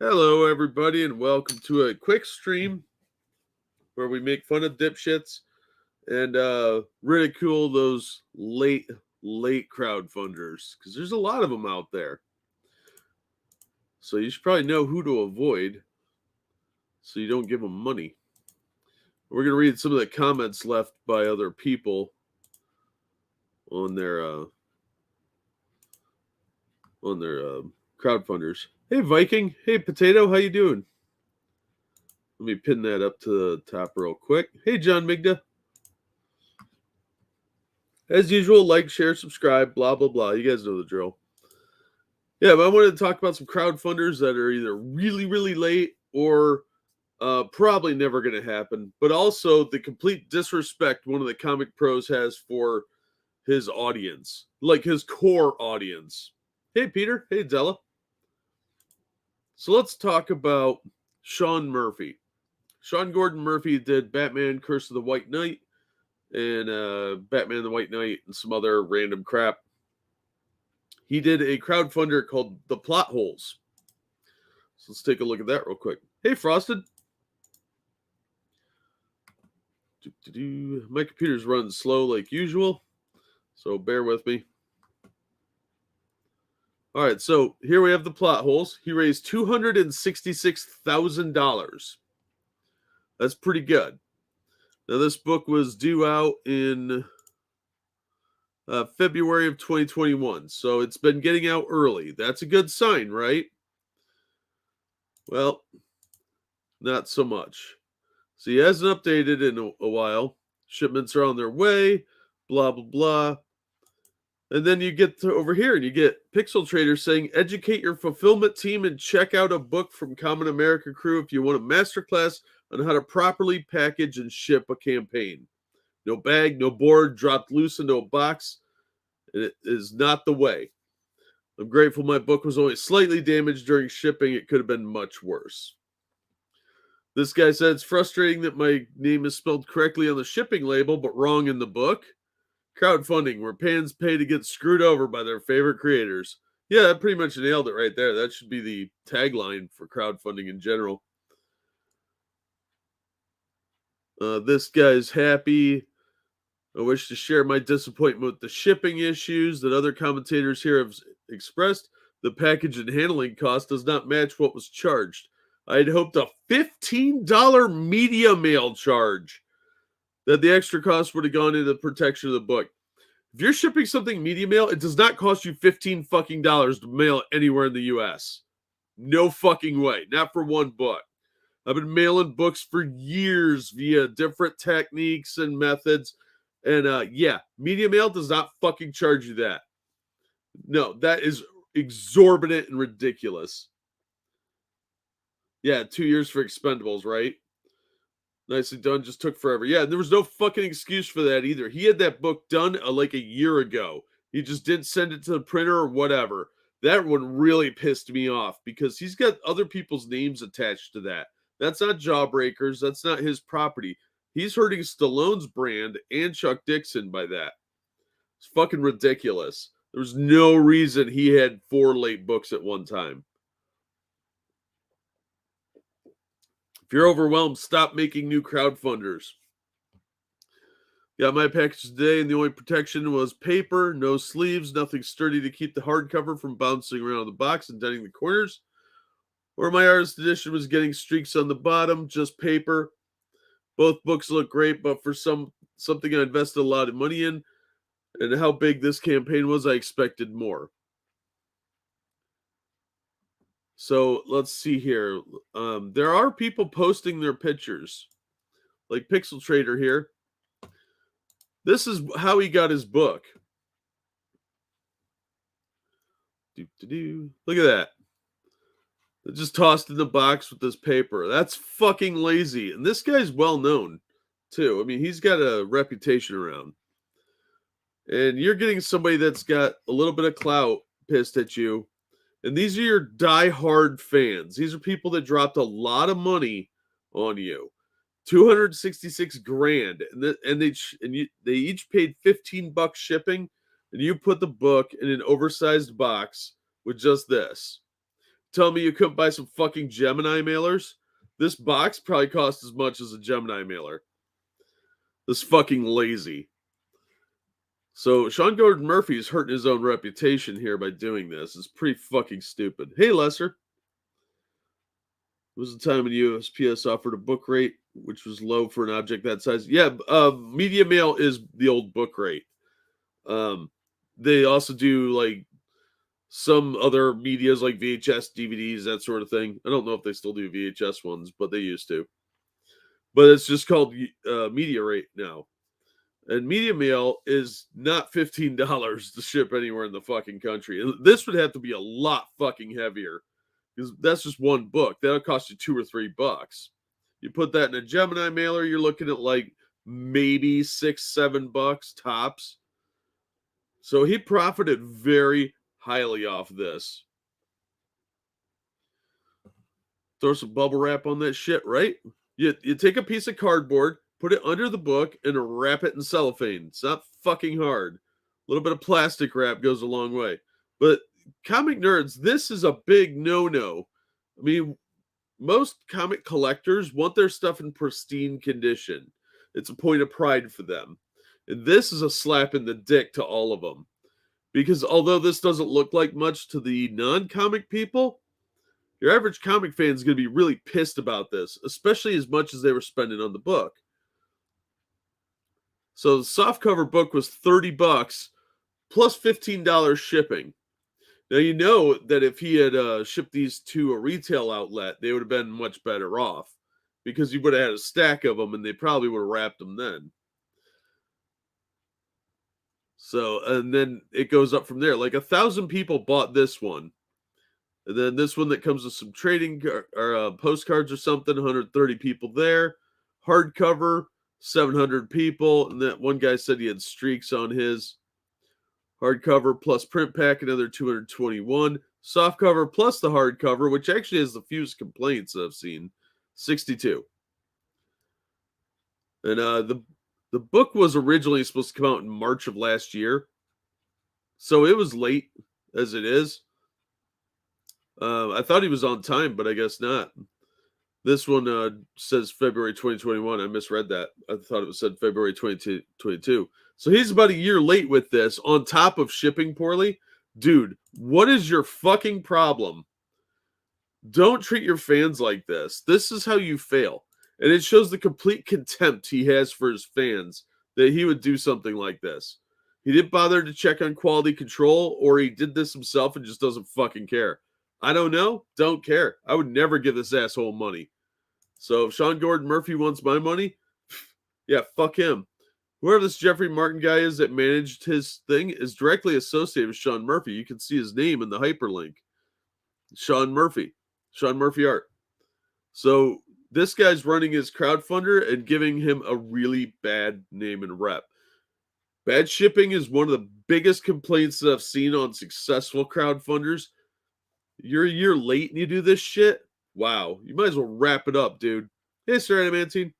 Hello, everybody, and welcome to a quick stream where we make fun of dipshits and ridicule those late crowdfunders, because there's a lot of them out there. So you should probably know who to avoid so you don't give them money. We're going to read some of the comments left by other people on their crowdfunders. Hey, Viking. Hey, Potato. How you doing? Let me pin that up to the top real quick. Hey, John Migda. As usual, like, share, subscribe, blah, blah, blah. You guys know the drill. Yeah, but I wanted to talk about some crowdfunders that are either really, really late or probably never going to happen, but also the complete disrespect one of the comic pros has for his audience, like his core audience. Hey, Peter. Hey, Della. So let's talk about Sean Murphy. Sean Gordon Murphy did Batman Curse of the White Knight and Batman the White Knight and some other random crap. He did a crowdfunder called The Plot Holes. So let's take a look at that real quick. Hey, Frosted. My computer's running slow like usual, so bear with me. All right, so here we have The Plot Holes. He raised $266,000. That's pretty good. Now, this book was due out in February of 2021, so it's been getting out early. That's a good sign, right? Well, not so much. So he hasn't updated in a while. Shipments are on their way, blah, blah, blah. And then you get to over here and you get Pixel Trader saying, educate your fulfillment team and check out a book from Common America Crew if you want a masterclass on how to properly package and ship a campaign. No bag, no board, dropped loose into a box. It is not the way. I'm grateful my book was only slightly damaged during shipping. It could have been much worse. This guy said it's frustrating that my name is spelled correctly on the shipping label, but wrong in the book. Crowdfunding, where fans pay to get screwed over by their favorite creators. Yeah, that pretty much nailed it right there. That should be the tagline for crowdfunding in general. This guy's happy. I wish to share my disappointment with the shipping issues that other commentators here have expressed. The package and handling cost does not match what was charged. I had hoped a $15 media mail charge, that the extra cost would have gone into the protection of the book. If you're shipping something media mail, it does not cost you $15 fucking dollars to mail it anywhere in the US. No fucking way. Not for one book. I've been mailing books for years via different techniques and methods. And yeah, media mail does not fucking charge you that. No, that is exorbitant and ridiculous. Yeah, 2 years for Expendables, right? Nicely done, just took forever. Yeah, and there was no fucking excuse for that either. He had that book done like a year ago. He just didn't send it to the printer or whatever. That one really pissed me off because he's got other people's names attached to that. That's not Jawbreakers. That's not his property. He's hurting Stallone's brand and Chuck Dixon by that. It's fucking ridiculous. There's no reason he had 4 late books at one time. If you're overwhelmed, stop making new crowdfunders. Got my package today, and the only protection was paper, no sleeves, nothing sturdy to keep the hardcover from bouncing around the box and denting the corners. Or my artist edition was getting streaks on the bottom, just paper. Both books look great, but for something I invested a lot of money in, and how big this campaign was, I expected more. So let's see here. There are people posting their pictures, like Pixel Trader here. This is how he got his book. Look at that. They're just tossed in the box with this paper. That's fucking lazy. And this guy's well known, too. I mean, he's got a reputation around. And you're getting somebody that's got a little bit of clout pissed at you. And these are your die-hard fans. These are people that dropped a lot of money on you. $266,000, and they each paid $15 shipping, and you put the book in an oversized box with just this. telling me you couldn't buy some fucking Gemini mailers? This box probably costs as much as a Gemini mailer. This fucking lazy. So Sean Gordon Murphy is hurting his own reputation here by doing this. It's pretty fucking stupid. Hey, Lesser. It was a time when USPS offered a book rate, which was low for an object that size. Yeah, media mail is the old book rate. They also do like some other medias like VHS, DVDs, that sort of thing. I don't know if they still do VHS ones, but they used to. But it's just called media rate now. And media mail is not $15 to ship anywhere in the fucking country. This would have to be a lot fucking heavier. Because that's just one book. That'll cost you $2 or $3. You put that in a Gemini mailer, you're looking at like maybe $6, $7 tops. So he profited very highly off this. Throw some bubble wrap on that shit, right? You take a piece of cardboard, put it under the book, and wrap it in cellophane. It's not fucking hard. A little bit of plastic wrap goes a long way. But comic nerds, this is a big no-no. I mean, most comic collectors want their stuff in pristine condition. It's a point of pride for them. And this is a slap in the dick to all of them. Because although this doesn't look like much to the non-comic people, your average comic fan is going to be really pissed about this, especially as much as they were spending on the book. So the softcover book was $30 plus $15 shipping. Now, you know that if he had shipped these to a retail outlet, they would have been much better off because he would have had a stack of them and they probably would have wrapped them then. So, and then it goes up from there. Like 1,000 people bought this one. And then this one that comes with some trading or postcards or something, 130 people there. Hardcover, 700 people. And that one guy said he had streaks on his. Hardcover plus print pack, another 221. Softcover plus the hardcover, which actually has the fewest complaints I've seen, 62. And the book was originally supposed to come out in March of last year. So it was late, as it is. I thought he was on time, but I guess not. This one says February 2021. I misread that. I thought it said February 2022. So he's about a year late with this, on top of shipping poorly. Dude, what is your fucking problem? Don't treat your fans like this. This is how you fail. And it shows the complete contempt he has for his fans that he would do something like this. He didn't bother to check on quality control, or he did this himself and just doesn't fucking care. I don't know. Don't care. I would never give this asshole money. So if Sean Gordon Murphy wants my money, yeah, fuck him. Whoever this Jeffrey Martin guy is that managed his thing is directly associated with Sean Murphy. You can see his name in the hyperlink. Sean Murphy Art. So this guy's running his crowdfunder and giving him a really bad name and rep. Bad shipping is one of the biggest complaints that I've seen on successful crowdfunders. You're a year late and you do this shit? Wow. You might as well wrap it up, dude. Hey, Sir Adamantine.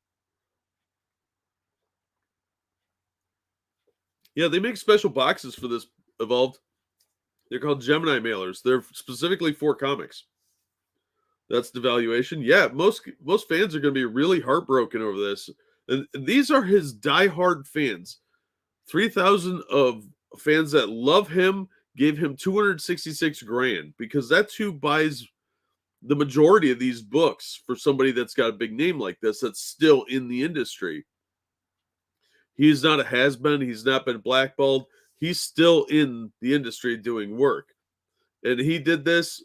Yeah, they make special boxes for this Evolved. They're called Gemini mailers. They're specifically for comics. That's the valuation. Yeah, most fans are going to be really heartbroken over this. And these are his diehard fans. 3,000 of fans that love him gave him $266,000 because that's who buys the majority of these books for somebody that's got a big name like this that's still in the industry. He's not a has-been. He's not been blackballed. He's still in the industry doing work. And he did this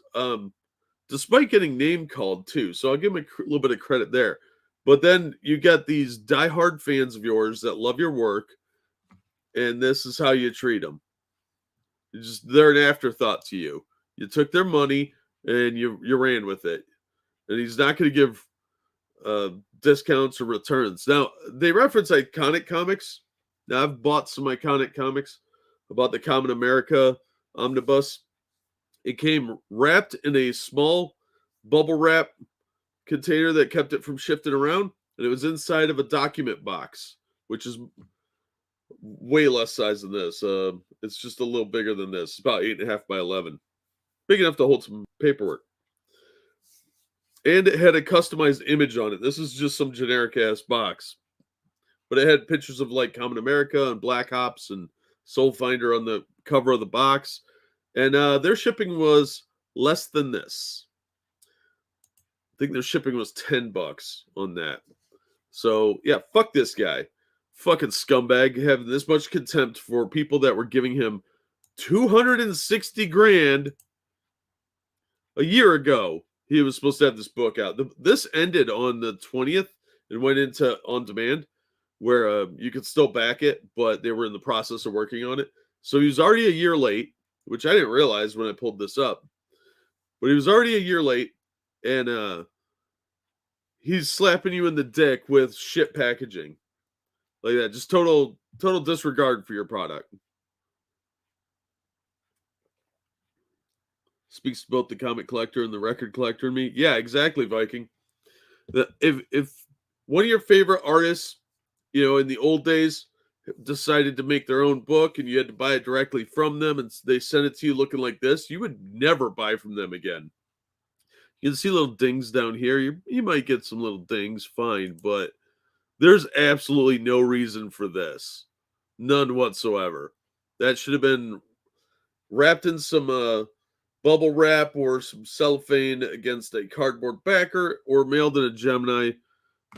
despite getting name called too. So I'll give him a little bit of credit there. But then you got these diehard fans of yours that love your work, and this is how you treat them. They're an afterthought to you. You took their money and you ran with it. And he's not going to give discounts or returns. Now, they reference Iconic Comics. Now, I've bought some Iconic Comics about the Common America Omnibus. It came wrapped in a small bubble wrap container that kept it from shifting around, and it was inside of a document box, which is way less size than this. It's just a little bigger than this. It's about 8.5 by 11. Big enough to hold some paperwork. And it had a customized image on it. This is just some generic ass box. But it had pictures of like Common America and Black Ops and Soul Finder on the cover of the box. And their shipping was less than this. I think their shipping was $10 on that. So yeah, fuck this guy. Fucking scumbag having this much contempt for people that were giving him 260 grand a year ago. He was supposed to have this book out. This ended on the 20th and went into on demand, where you could still back it, but they were in the process of working on it. So he was already a year late, which I didn't realize when I pulled this up. But he was already a year late, and he's slapping you in the dick with shit packaging. Like that. Just total disregard for your product. Speaks to both the comic collector and the record collector in me. Yeah, exactly, Viking. If one of your favorite artists, in the old days, decided to make their own book and you had to buy it directly from them and they sent it to you looking like this, you would never buy from them again. You can see little dings down here. You might get some little dings, fine, but there's absolutely no reason for this. None whatsoever. That should have been wrapped in some bubble wrap or some cellophane against a cardboard backer or mailed in a Gemini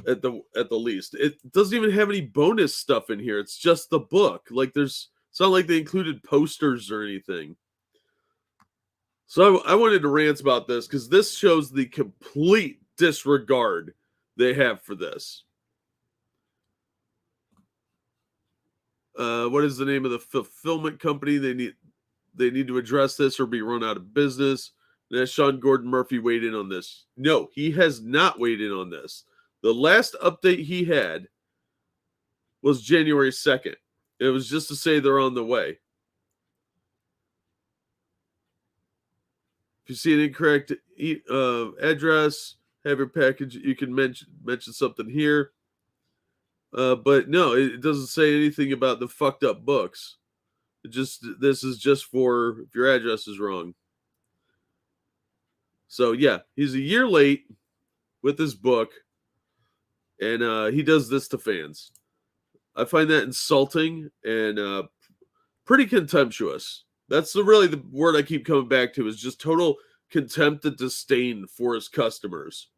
at the least. It doesn't even have any bonus stuff in here. It's just the book. Like it's not like they included posters or anything. So I wanted to rant about this because this shows the complete disregard they have for this. What is the name of the fulfillment company? They need to address this or be run out of business. And has Sean Gordon Murphy weighed in on this? No, he has not weighed in on this. The last update he had was January 2nd. It was just to say they're on the way. If you see an incorrect address, have your package, you can mention something here. But no, it doesn't say anything about the fucked up books. This is just for if your address is wrong. So yeah, he's a year late with his book. And he does this to fans. I find that insulting and pretty contemptuous. That's really the word I keep coming back to, is just total contempt and disdain for his customers.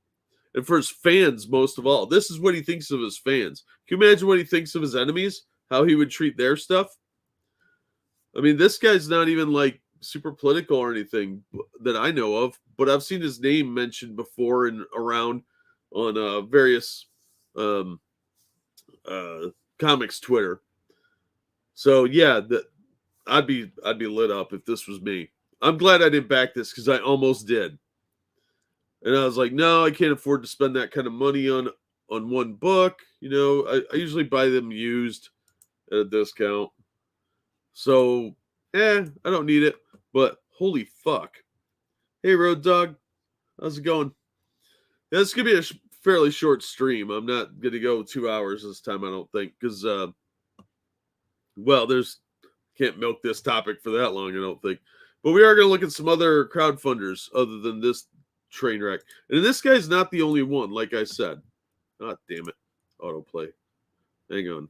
And for his fans, most of all. This is what he thinks of his fans. Can you imagine what he thinks of his enemies? How he would treat their stuff? I mean, this guy's not even like super political or anything that I know of, but I've seen his name mentioned before and around on various comics Twitter. So yeah, I'd be lit up if this was me. I'm glad I didn't back this because I almost did. And I was like, no, I can't afford to spend that kind of money on one book. I usually buy them used at a discount. So, I don't need it. But holy fuck. Hey, Road Dog. How's it going? Yeah, this could be a fairly short stream. I'm not going to go 2 hours this time, I don't think. Because, can't milk this topic for that long, I don't think. But we are going to look at some other crowdfunders other than this train wreck. And this guy's not the only one, like I said. Ah, damn it. Autoplay. Hang on.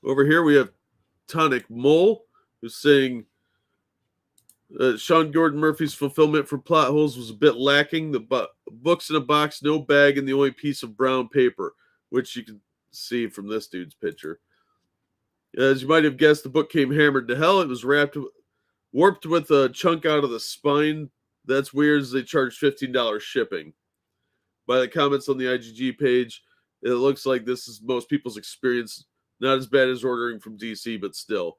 Over here we have Tonic Mole, who's saying Sean Gordon Murphy's fulfillment for plot holes was a bit lacking. The books in a box, no bag, and the only piece of brown paper, which you can see from this dude's picture. As you might have guessed, the book came hammered to hell. It was warped with a chunk out of the spine. That's weird, as they charged $15 shipping. By the comments on the IGG page, it looks like this is most people's experience. Not as bad as ordering from DC, but still.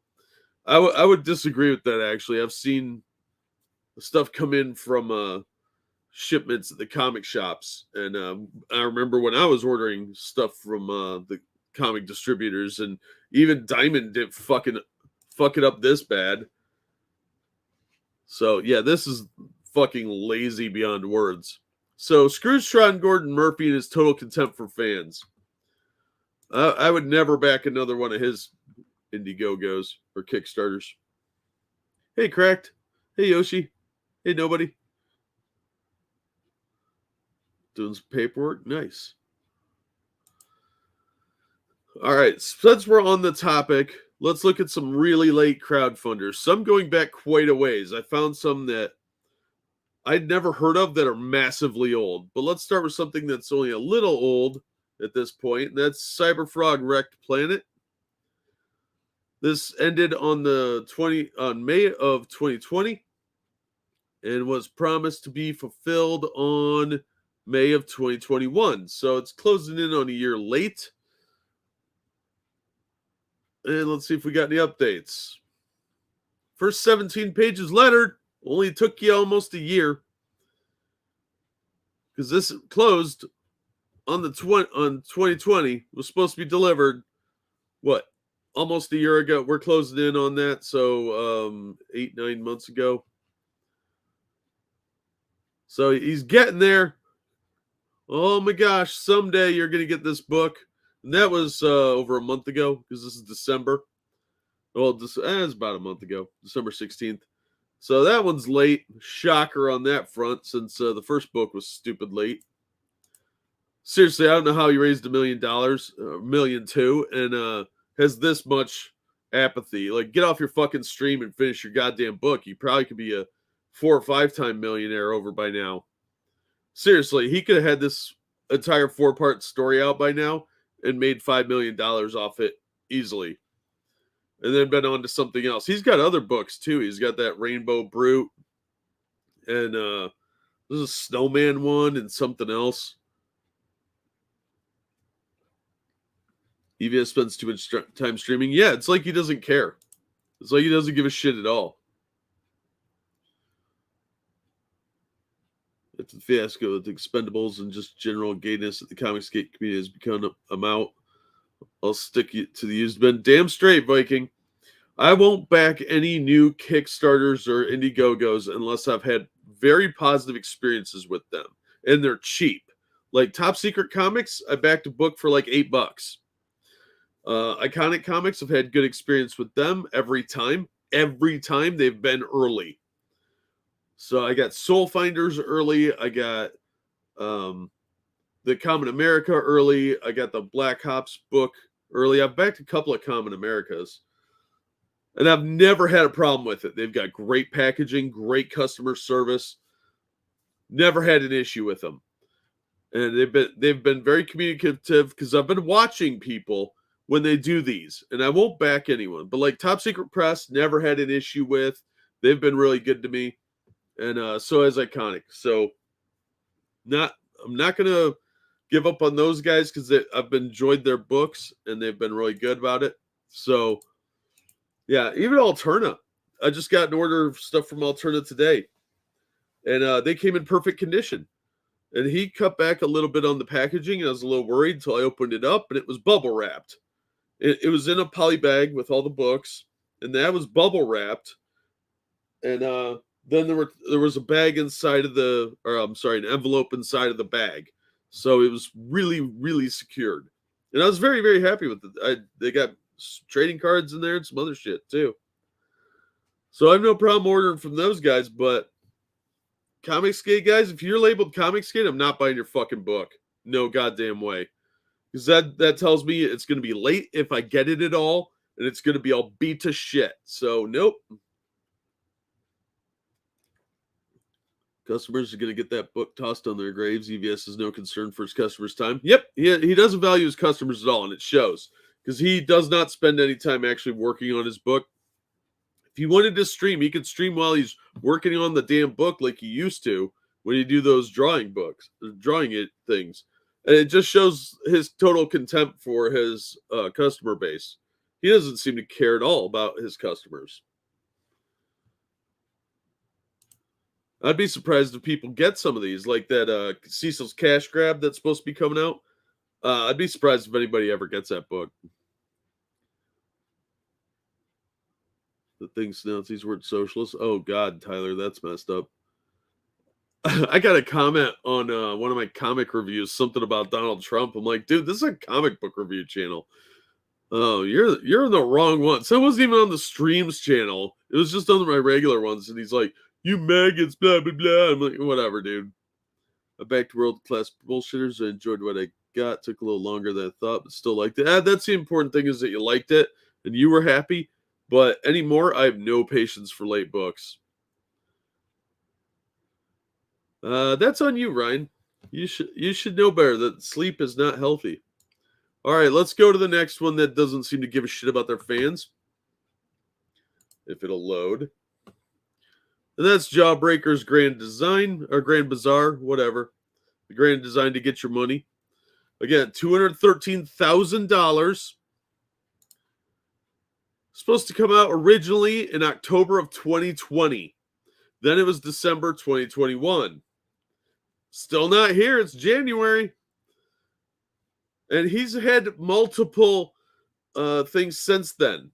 I would disagree with that, actually. I've seen stuff come in from shipments at the comic shops. And I remember when I was ordering stuff from the comic distributors, and even Diamond didn't fuck it up this bad. So, yeah, this is fucking lazy beyond words. So, screw Sean Gordon Murphy and his total contempt for fans. I would never back another one of his Indiegogos or Kickstarters. Hey, Cracked. Hey, Yoshi. Hey, nobody. Doing some paperwork. Nice. All right. Since we're on the topic, let's look at some really late crowdfunders. Some going back quite a ways. I found some that I'd never heard of that are massively old. But let's start with something that's only a little old at this point, and that's Cyberfrog Wrecked Planet. This ended on May of 2020 and was promised to be fulfilled on May of 2021. So it's closing in on a year late. And let's see if we got any updates. First 17 pages lettered. Only took you almost a year. Because this closed on 2020. Was supposed to be delivered, almost a year ago. We're closing in on that. So 8-9 months ago. So he's getting there. Oh my gosh, someday you're going to get this book. And that was over a month ago, because this is December. Well, it's about a month ago, December 16th. So that one's late. Shocker on that front, since the first book was stupid late. Seriously, I don't know how he raised $1 million, $1.2 million, and has this much apathy. Like, get off your fucking stream and finish your goddamn book. You probably could be a 4 or 5 time millionaire over by now. Seriously, he could have had this entire 4-part story out by now and made $5 million off it easily. And then been on to something else. He's got other books too. He's got that Rainbow Brute. And there's a Snowman one and something else. EVS spends too much time streaming. Yeah, it's like he doesn't care. It's like he doesn't give a shit at all. It's the fiasco with the Expendables and just general gayness that the Comicsgate community has become out. I'll stick you to the used bin. Damn straight, Viking. I won't back any new Kickstarters or Indiegogos unless I've had very positive experiences with them. And they're cheap. Like Top Secret Comics, I backed a book for like $8. Iconic Comics, I've had good experience with them every time. Every time they've been early. So I got Soul Finders early. I got the Common America early. I got the Black Ops book early. I've backed a couple of Common Americas. And I've never had a problem with it. They've got great packaging, great customer service. Never had an issue with them. And they've been very communicative, because I've been watching people when they do these. And I won't back anyone. But like Top Secret Press, never had an issue with. They've been really good to me. And so has Iconic. So I'm not going to give up on those guys, because I've enjoyed their books and they've been really good about it. So, yeah, even Alterna. I just got an order of stuff from Alterna today. And they came in perfect condition. And he cut back a little bit on the packaging, and I was a little worried until I opened it up, and it was bubble wrapped. It was in a poly bag with all the books, and that was bubble wrapped. And then there was a bag inside of an envelope inside of the bag. So it was really, really secured. And I was very, very happy with it. They got trading cards in there and some other shit too. So I have no problem ordering from those guys, but Comicsgate guys, if you're labeled Comicsgate, I'm not buying your fucking book. No goddamn way. Because that tells me it's going to be late if I get it at all, and it's going to be all beat to shit. So nope. Customers are going to get that book tossed on their graves. EVS has no concern for his customers' time. Yep, he doesn't value his customers at all, and it shows. Because he does not spend any time actually working on his book. If he wanted to stream, he could stream while he's working on the damn book like he used to when he do those drawing things. And it just shows his total contempt for his customer base. He doesn't seem to care at all about his customers. I'd be surprised if people get some of these, like that Cecil's Cash Grab that's supposed to be coming out. I'd be surprised if anybody ever gets that book. The thing snouts these words socialist. Oh, God, Tyler, that's messed up. I got a comment on one of my comic reviews, something about Donald Trump. I'm like, dude, this is a comic book review channel. Oh, you're in the wrong one. So I wasn't even on the Streams channel, It was just on my regular ones, and he's like, "You maggots, blah blah blah." I'm like, "Whatever, dude." I backed world-class bullshitters. I enjoyed what I got. Took a little longer than I thought, but still liked it. That's the important thing, is that you liked it and you were happy. But anymore, I have no patience for late books. That's on you, Ryan. You should know better that sleep is not healthy. All right, let's go to the next one that doesn't seem to give a shit about their fans. If it'll load. And that's Jawbreaker's Grand Design, or Grand Bazaar, whatever. The Grand Design to get your money. Again, $213,000. Supposed to come out originally in October of 2020. Then it was December 2021. Still not here. It's January. And he's had multiple things since then.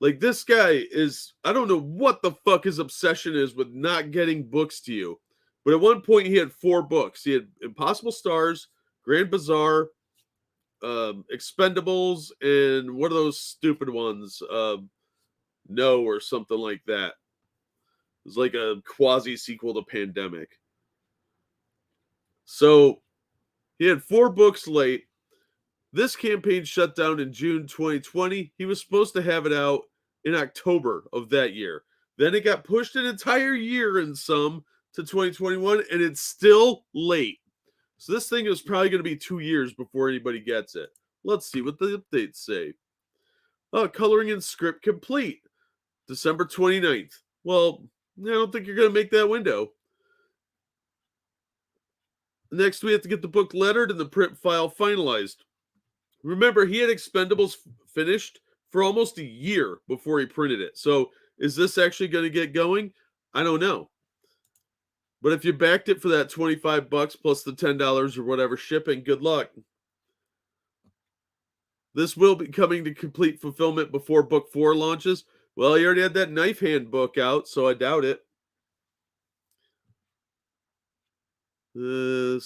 Like, this guy is, I don't know what the fuck his obsession is with not getting books to you. But at one point, he had 4 books. He had Impossible Stars, Grand Bazaar, Expendables, and what are those stupid ones? No, or something like that. It was like a quasi sequel to Pandemic. So he had 4 books late. This campaign shut down in June 2020. He was supposed to have it out in October of that year. Then it got pushed an entire year and some to 2021, and it's still late. So this thing is probably going to be 2 years before anybody gets it. Let's see what the updates say. Coloring and script complete. December 29th. Well, I don't think you're going to make that window. Next, we have to get the book lettered and the print file finalized. Remember, he had Expendables finished for almost a year before he printed it. So is this actually going to get going? I don't know. But if you backed it for that $25 plus the $10 or whatever shipping, good luck. This will be coming to complete fulfillment before book 4 launches. Well, he already had that Knife Hand book out, so I doubt it. I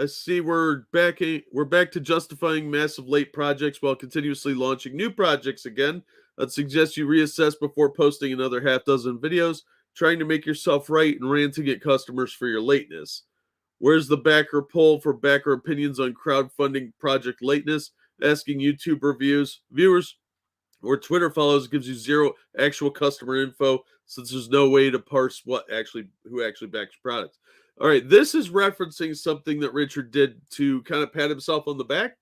see we're back to justifying massive late projects while continuously launching new projects again. I'd suggest you reassess before posting another half dozen videos, trying to make yourself right and ranting at customers for your lateness. Where's the backer poll for backer opinions on crowdfunding project lateness? Asking YouTube viewers, or Twitter follows gives you zero actual customer info, since there's no way to parse who actually backs products. All right, this is referencing something that Richard did to kind of pat himself on the back.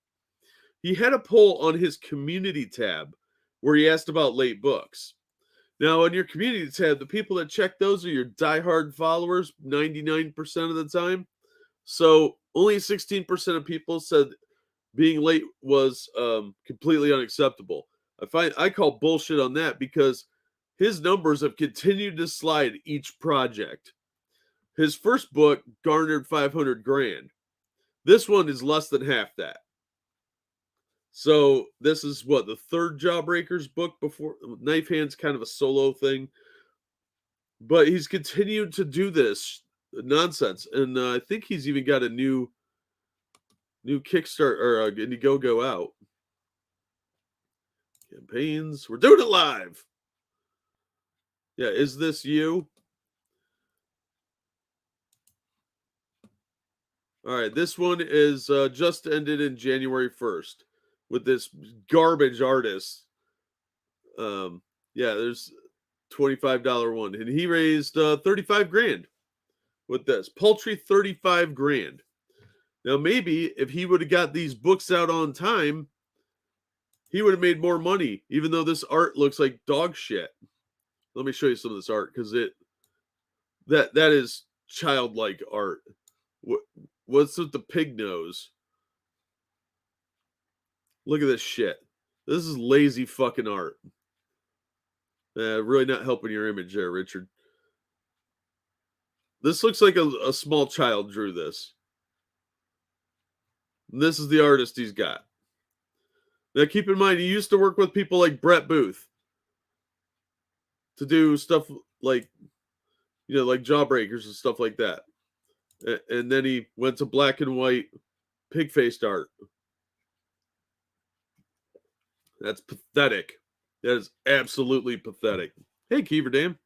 He had a poll on his community tab where he asked about late books. Now, on your community tab, the people that check those are your diehard followers 99% of the time. So only 16% of people said being late was completely unacceptable. I call bullshit on that, because his numbers have continued to slide each project. His first book garnered $500,000. This one is less than half that. So this is what, the third Jawbreaker's book before Knife Hand's kind of a solo thing. But he's continued to do this nonsense, and I think he's even got a new Kickstarter or Indiegogo out. Campaigns. We're doing it live. Yeah, is this you? All right, this one is just ended in January 1st with this garbage artist. Yeah, there's $25 one, and he raised $35,000 with this paltry $35,000. Now, maybe if he would have got these books out on time, he would have made more money, even though this art looks like dog shit. Let me show you some of this art, because that is childlike art. What's with the pig nose? Look at this shit. This is lazy fucking art. Really not helping your image there, Richard. This looks like a small child drew this. And this is the artist he's got. Now, keep in mind, he used to work with people like Brett Booth to do stuff like, like Jawbreakers and stuff like that. And then he went to black and white pig-faced art. That's pathetic. That is absolutely pathetic. Hey, Keever Dam.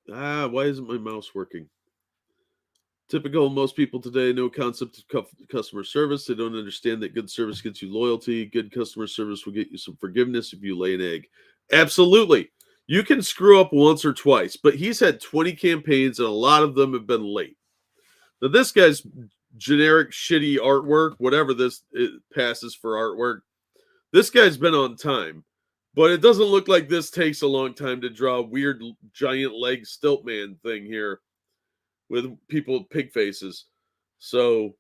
Why isn't my mouse working? Typical most people today, no concept of customer service. They don't understand that good service gets you loyalty. Good customer service will get you some forgiveness if you lay an egg. Absolutely. You can screw up once or twice, but he's had 20 campaigns and a lot of them have been late. Now, this guy's generic, shitty artwork, whatever this it passes for artwork, this guy's been on time. But it doesn't look like this takes a long time to draw a weird giant leg stilt man thing here with people with pig faces. So,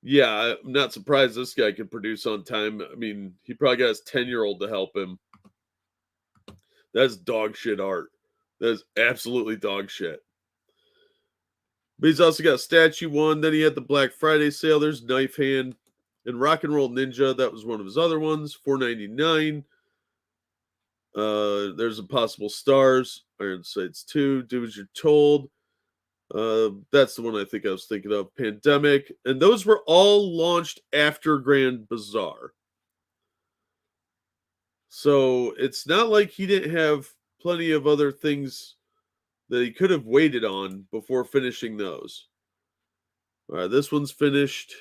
yeah, I'm not surprised this guy can produce on time. I mean, he probably got his 10-year-old to help him. That's dog shit art. That's absolutely dog shit. But he's also got a statue one. Then he had the Black Friday sale. There's Knife Hand and Rock and Roll Ninja. That was one of his other ones. $4.99. There's Impossible Stars. Iron Sights 2. Do As You're Told. That's the one I think I was thinking of. Pandemic. And those were all launched after Grand Bazaar. So it's not like he didn't have plenty of other things that he could have waited on before finishing those. All right, this one's finished.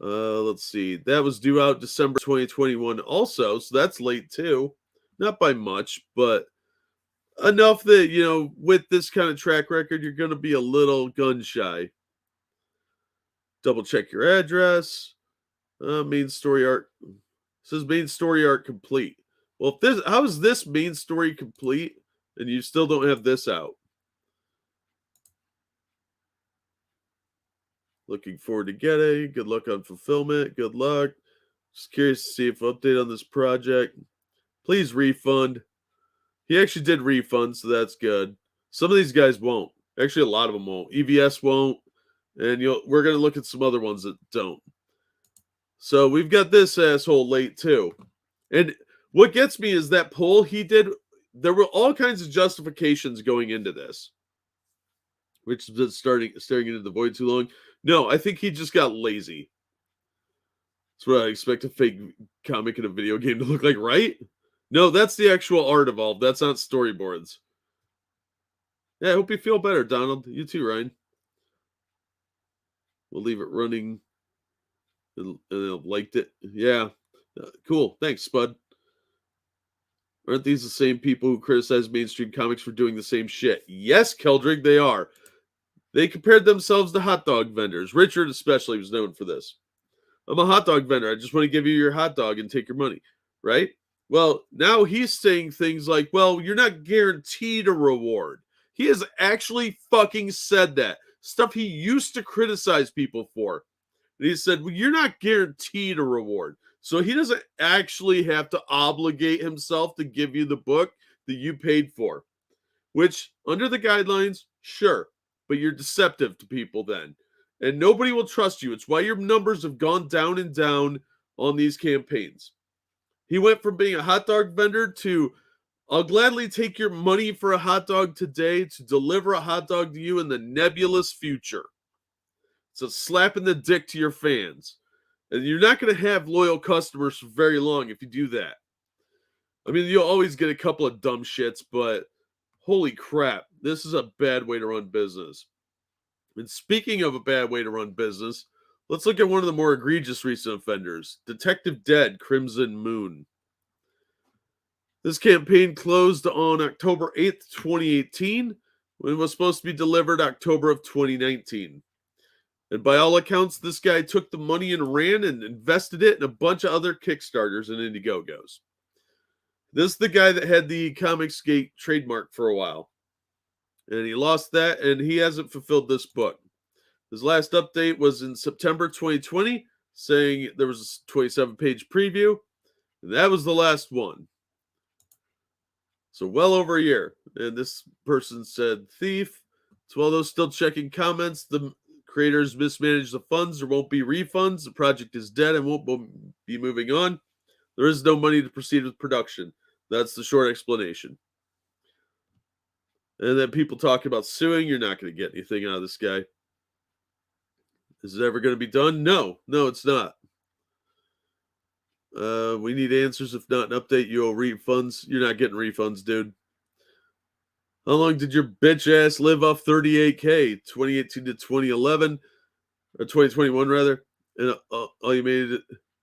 Let's see. That was due out December 2021 also, so that's late too. Not by much, but enough that, you know, with this kind of track record, you're going to be a little gun shy. Double check your address. Main story art. It says main story art complete. Well, how is this main story complete and you still don't have this out? Looking forward to getting. Good luck on fulfillment. Good luck. Just curious to see if update on this project. Please refund. He actually did refund, so that's good. Some of these guys won't. Actually, a lot of them won't. EVS won't, and we're going to look at some other ones that don't. So we've got this asshole late too. And what gets me is that poll he did. There were all kinds of justifications going into this, which is staring into the void too long. No, I think he just got lazy. That's what I expect a fake comic in a video game to look like, right? No, that's the actual art evolved. That's not storyboards. Yeah, I hope you feel better, Donald. You too, Ryan. We'll leave it running. And liked it. Yeah. Cool. Thanks, Spud. Aren't these the same people who criticize mainstream comics for doing the same shit? Yes, Keldrig, they are. They compared themselves to hot dog vendors. Richard especially was known for this. I'm a hot dog vendor. I just want to give you your hot dog and take your money, right? Well, now he's saying things like, well, you're not guaranteed a reward. He has actually fucking said that. Stuff he used to criticize people for. And he said, well, you're not guaranteed a reward. So he doesn't actually have to obligate himself to give you the book that you paid for. Which, under the guidelines, sure. But you're deceptive to people then. And nobody will trust you. It's why your numbers have gone down and down on these campaigns. He went from being a hot dog vendor to, I'll gladly take your money for a hot dog today to deliver a hot dog to you in the nebulous future. It's a slap in the dick to your fans. And you're not going to have loyal customers for very long if you do that. I mean, you'll always get a couple of dumb shits, but holy crap, this is a bad way to run business. And speaking of a bad way to run business, let's look at one of the more egregious recent offenders, Detective Dead, Crimson Moon. This campaign closed on October 8th, 2018, when it was supposed to be delivered October of 2019. And by all accounts, this guy took the money and ran and invested it in a bunch of other Kickstarters and Indiegogos. This is the guy that had the Comicsgate trademark for a while. And he lost that, and he hasn't fulfilled this book. His last update was in September 2020, saying there was a 27-page preview. And that was the last one. So well over a year. And this person said, thief. So while those still checking comments, the creators mismanaged the funds. There won't be refunds. The project is dead and won't be moving on. There is no money to proceed with production. That's the short explanation. And then people talk about suing. You're not going to get anything out of this guy. Is it ever going to be done? No, it's not. We need answers. If not an update, you owe refunds. You're not getting refunds, dude. How long did your bitch ass live off 38K? 2018 to 2011, or 2021 rather. And all you made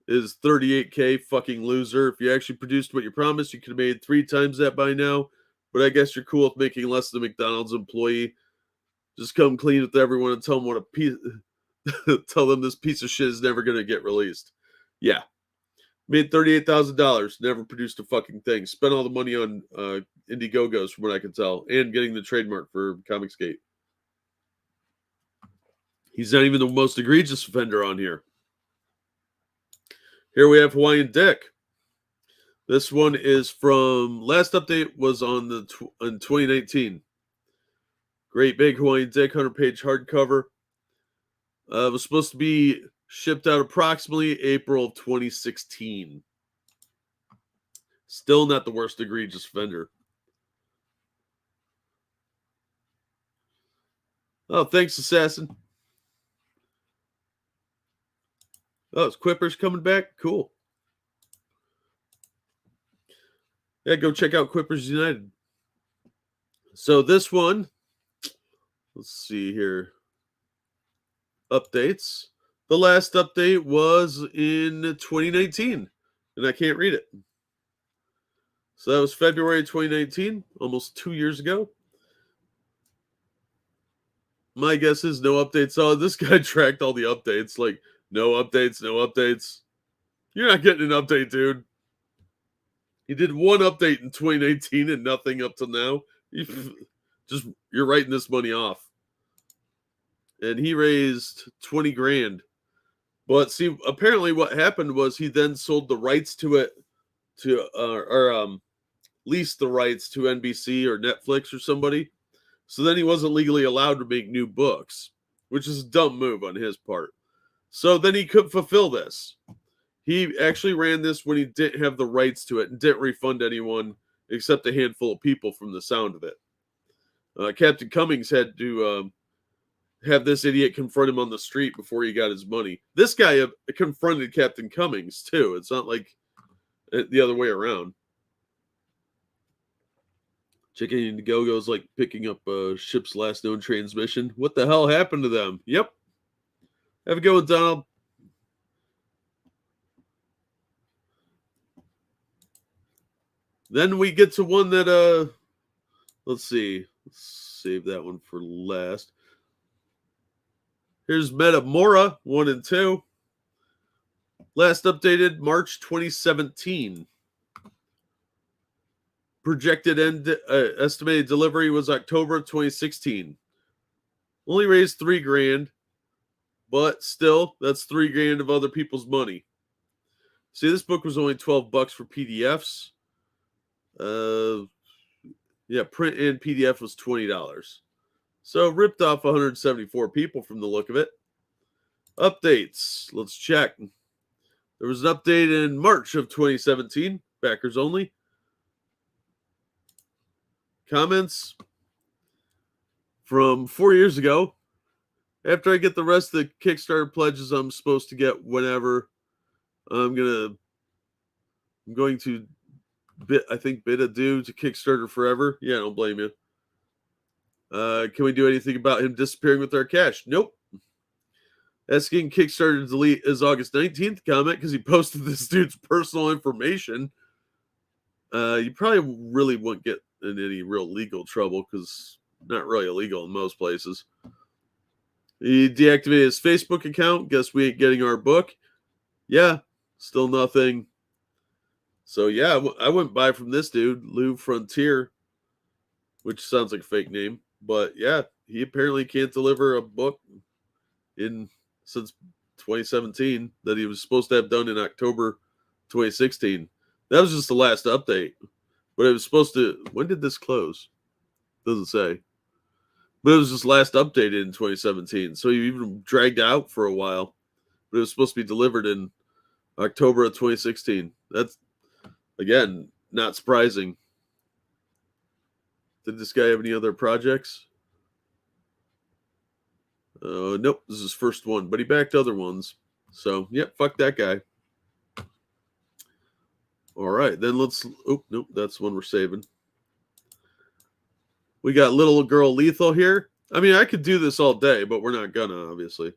is 38K, fucking loser. If you actually produced what you promised, you could have made 3 times that by now. But I guess you're cool with making less than a McDonald's employee. Just come clean with everyone and tell them what a piece. Tell them this piece of shit is never going to get released. Yeah. Made $38,000. Never produced a fucking thing. Spent all the money on Indiegogos, from what I can tell, and getting the trademark for Comicsgate. He's not even the most egregious offender on here. Here we have Hawaiian Dick. This one is from last update was on in 2019. Great big Hawaiian Dick 100-page hardcover. It was supposed to be shipped out approximately April of 2016. Still not the worst egregious offender. Oh, thanks, Assassin. Oh, is Quippers coming back? Cool. Yeah, go check out Quippers United. So this one, let's see here. Updates. The last update was in 2019, and I can't read it. So that was February 2019, almost 2 years ago. My guess is no updates. Oh, this guy tracked all the updates. Like, no updates, no updates. You're not getting an update, dude. He did one update in 2019 and nothing up to now. You're writing this money off. And he raised 20 grand. But see, apparently what happened was he then sold the rights to it to leased the rights to NBC or Netflix or somebody. So then he wasn't legally allowed to make new books, which is a dumb move on his part. So then he couldn't fulfill this. He actually ran this when he didn't have the rights to it and didn't refund anyone except a handful of people from the sound of it. Captain Cummings had to have this idiot confront him on the street before he got his money. This guy confronted Captain Cummings, too. It's not like the other way around. Checking Indiegogo is like picking up a ship's last known transmission. What the hell happened to them? Yep. Have a good one, Donald. Then we get to one that, let's see. Let's save that one for last. Here's Metamora 1 and 2. Last updated March 2017. Projected estimated delivery was October 2016. Only raised $3 grand, but still, that's $3 grand of other people's money. See, this book was only $12 for PDFs. Yeah, print and PDF was $20. So ripped off 174 people from the look of it. Updates. Let's check. There was an update in March of 2017. Backers only. Comments from 4 years ago. After I get the rest of the Kickstarter pledges I'm supposed to get whenever, I'm going to bid adieu to Kickstarter forever. Yeah, I don't blame you. Can we do anything about him disappearing with our cash? Nope. Asking Kickstarter to delete his August 19th comment because he posted this dude's personal information. You probably really wouldn't get in any real legal trouble because not really illegal in most places. He deactivated his Facebook account. Guess we ain't getting our book. Yeah, still nothing. So yeah, I wouldn't buy from this dude, Lou Frontier, which sounds like a fake name. But yeah, he apparently can't deliver a book since 2017 that he was supposed to have done in October 2016. That was just the last update. But it was supposed to... When did this close? Doesn't say. But it was just last updated in 2017. So you even dragged out for a while. But it was supposed to be delivered in October of 2016. That's, again, not surprising. Did this guy have any other projects? Nope, this is his first one, but he backed other ones. So, yep, fuck that guy. All right, then let's... Oh, nope, that's the one we're saving. We got Little Girl Lethal here. I mean, I could do this all day, but we're not gonna, obviously.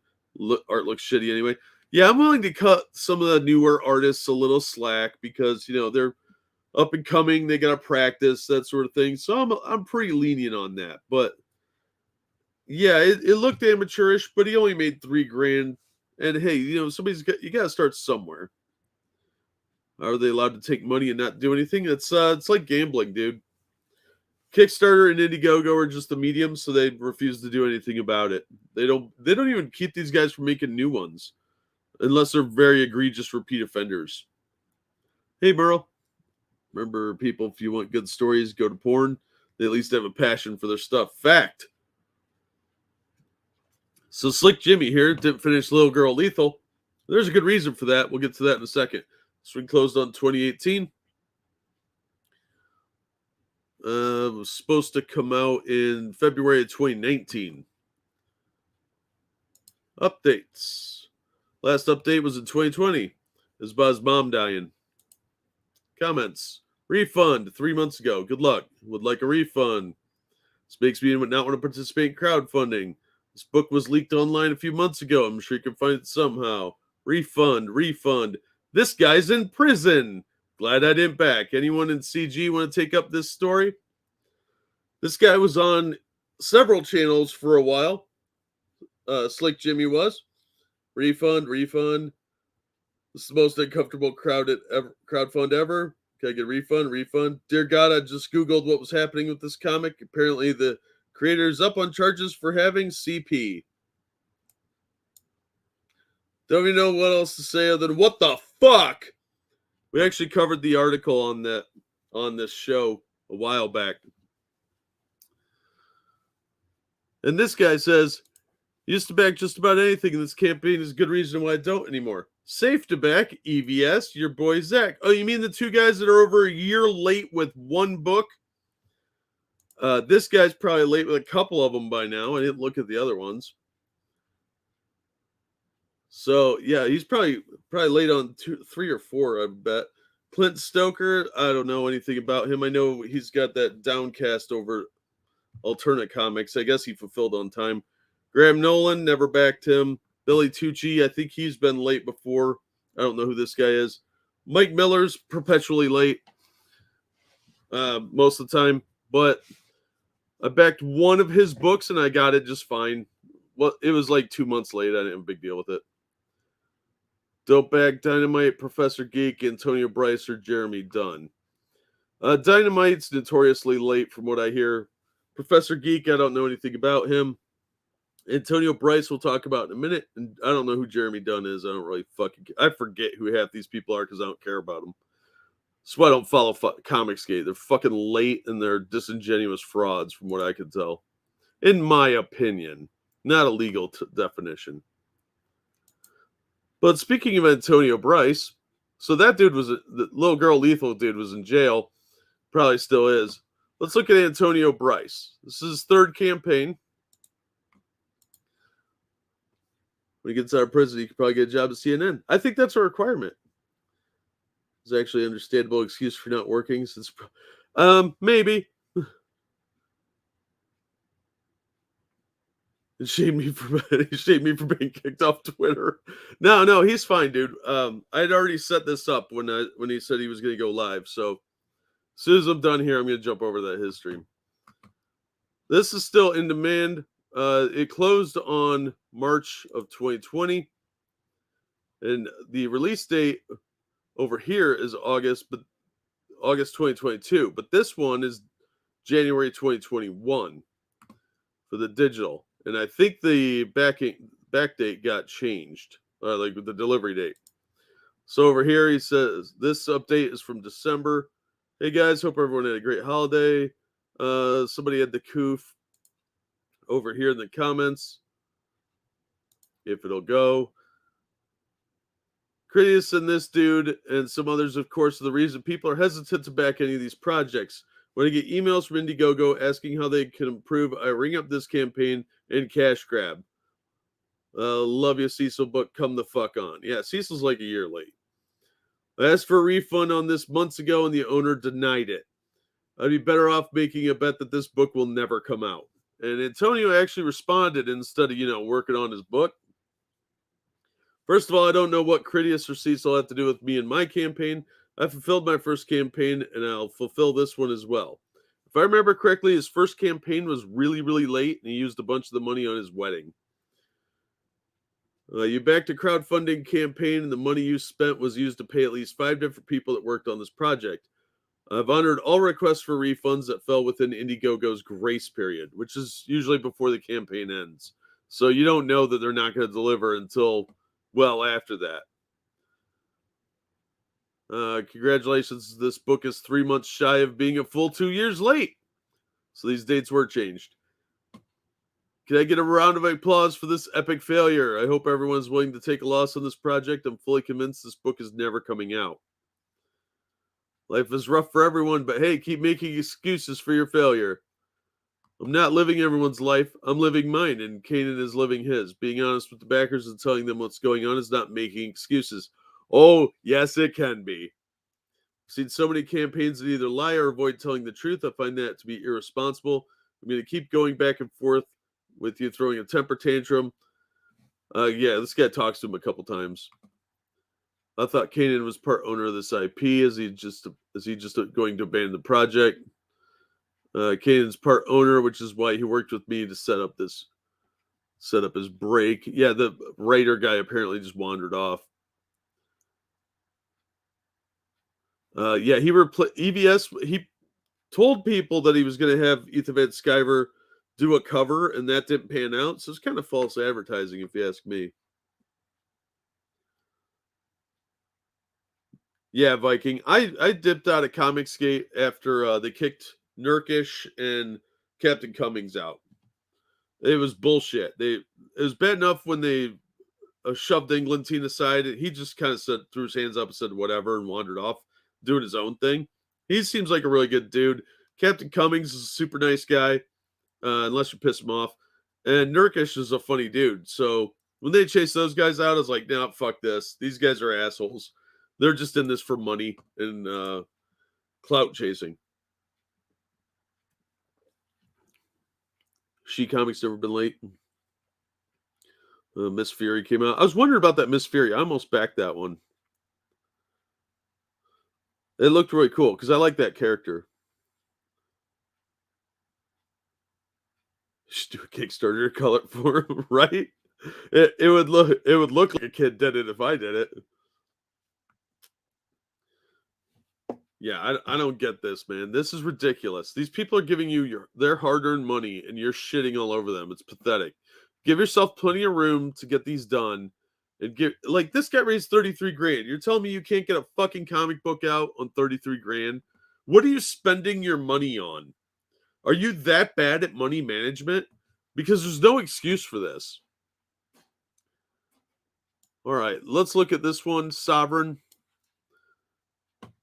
Art looks shitty anyway. Yeah, I'm willing to cut some of the newer artists a little slack because, they're up and coming, they gotta practice, that sort of thing. So I'm pretty lenient on that. But yeah, it looked amateurish, but he only made $3,000. And hey, you gotta start somewhere. Are they allowed to take money and not do anything? It's like gambling, dude. Kickstarter and Indiegogo are just the medium, so they refuse to do anything about it. They don't even keep these guys from making new ones unless they're very egregious repeat offenders. Hey, Burl. Remember, people, if you want good stories, go to porn. They at least have a passion for their stuff. Fact. So Slick Jimmy here didn't finish Little Girl Lethal. There's a good reason for that. We'll get to that in a second. Swing closed on 2018. Was supposed to come out in February of 2019. Updates. Last update was in 2020. It's about his mom dying. Comments. Refund 3 months ago. Good luck. Would like a refund. This makes me not want to participate in crowdfunding. This book was leaked online a few months ago. I'm sure you can find it somehow. Refund. This guy's in prison. Glad I didn't back. Anyone in CG want to take up this story? This guy was on several channels for a while. Slick Jimmy was. Refund. This is the most uncomfortable crowdfund ever. Can I get a refund? Dear God, I just Googled what was happening with this comic. Apparently the creator is up on charges for having CP. Don't even know what else to say other than what the fuck? We actually covered the article on this show a while back. And this guy says, used to back just about anything in this campaign is a good reason why I don't anymore. Safe to back, EVS, your boy Zach. Oh, you mean the two guys that are over a year late with one book? This guy's probably late with a couple of them by now. I didn't look at the other ones. So, yeah, he's probably late on 3 or 4, I bet. Clint Stoker, I don't know anything about him. I know he's got that Downcast over alternate comics. I guess he fulfilled on time. Graham Nolan, never backed him. Billy Tucci, I think he's been late before. I don't know who this guy is. Mike Miller's perpetually late most of the time. But I backed one of his books and I got it just fine. Well, it was like 2 months late. I didn't have a big deal with it. Dope Bag, Dynamite, Professor Geek, Antonio Bryce, or Jeremy Dunn. Dynamite's notoriously late from what I hear. Professor Geek, I don't know anything about him. Antonio Bryce we'll talk about in a minute. And I don't know who Jeremy Dunn is. I don't really I forget who half these people are because I don't care about them. That's why I don't follow Comicsgate. They're fucking late and they're disingenuous frauds from what I can tell. In my opinion. Not a legal definition. But speaking of Antonio Bryce, so that dude the Little Girl Lethal dude was in jail. Probably still is. Let's look at Antonio Bryce. This is his third campaign. When he gets out of prison, he could probably get a job at CNN. I think that's a requirement. It's actually an understandable excuse for not working. Since, maybe. He shamed me for being kicked off Twitter. No, he's fine, dude. I had already set this up when he said he was going to go live. So as soon as I'm done here, I'm going to jump over to his stream. This is still in demand. It closed on March of 2020, and the release date over here is August 2022. But this one is January 2021 for the digital. And I think the back date got changed, like with the delivery date. So over here, he says, this update is from December. Hey guys, hope everyone had a great holiday. Somebody had the coof over here in the comments. If it'll go. Critius and this dude and some others, of course, are the reason people are hesitant to back any of these projects. When I get emails from Indiegogo asking how they can improve, I ring up this campaign and cash grab. Love you, Cecil, but come the fuck on. Yeah, Cecil's like a year late. I asked for a refund on this months ago, and the owner denied it. I'd be better off making a bet that this book will never come out. And Antonio actually responded instead of, working on his book. First of all, I don't know what Critias or Cecil have to do with me and my campaign. I fulfilled my first campaign, and I'll fulfill this one as well. If I remember correctly, his first campaign was really, really late, and he used a bunch of the money on his wedding. You backed a crowdfunding campaign, and the money you spent was used to pay at least 5 different people that worked on this project. I've honored all requests for refunds that fell within Indiegogo's grace period, which is usually before the campaign ends. So you don't know that they're not going to deliver until well after that. Congratulations. This book is 3 months shy of being a full 2 years late. So these dates were changed. Can I get a round of applause for this epic failure? I hope everyone's willing to take a loss on this project. I'm fully convinced this book is never coming out. Life is rough for everyone, but hey, keep making excuses for your failure. I'm not living everyone's life. I'm living mine, and Kanan is living his. Being honest with the backers and telling them what's going on is not making excuses. Oh, yes, it can be. I've seen so many campaigns that either lie or avoid telling the truth. I find that to be irresponsible. I'm going to keep going back and forth with you throwing a temper tantrum. Yeah, this guy talks to him a couple times. I thought Kanan was part owner of this IP. Is he just going to abandon the project? Kanan's part owner, which is why he worked with me to set up his break. Yeah, the writer guy apparently just wandered off. Yeah, he replaced EVS. He told people that he was going to have Ethan Van Sciver do a cover, and that didn't pan out. So it's kind of false advertising, if you ask me. Yeah, Viking. I dipped out of Comicsgate after they kicked Nurkish and Captain Cummings out. It was bullshit. It was bad enough when they shoved Englentine aside, and he just kind of threw his hands up and said whatever and wandered off doing his own thing. He seems like a really good dude. Captain Cummings is a super nice guy, unless you piss him off. And Nurkish is a funny dude. So when they chased those guys out, I was like, nah, fuck this. These guys are assholes. They're just in this for money and clout chasing. She Comics never been late. Miss Fury came out. I was wondering about that Miss Fury. I almost backed that one. It looked really cool because I like that character. Just do a Kickstarter color for him, right? It would look like a kid did it if I did it. Yeah, I don't get this, man. This is ridiculous. These people are giving you their hard-earned money, and you're shitting all over them. It's pathetic. Give yourself plenty of room to get these done, and this guy raised 33 grand. You're telling me you can't get a fucking comic book out on 33 grand? What are you spending your money on? Are you that bad at money management? Because there's no excuse for this. All right, let's look at this one, Sovereign.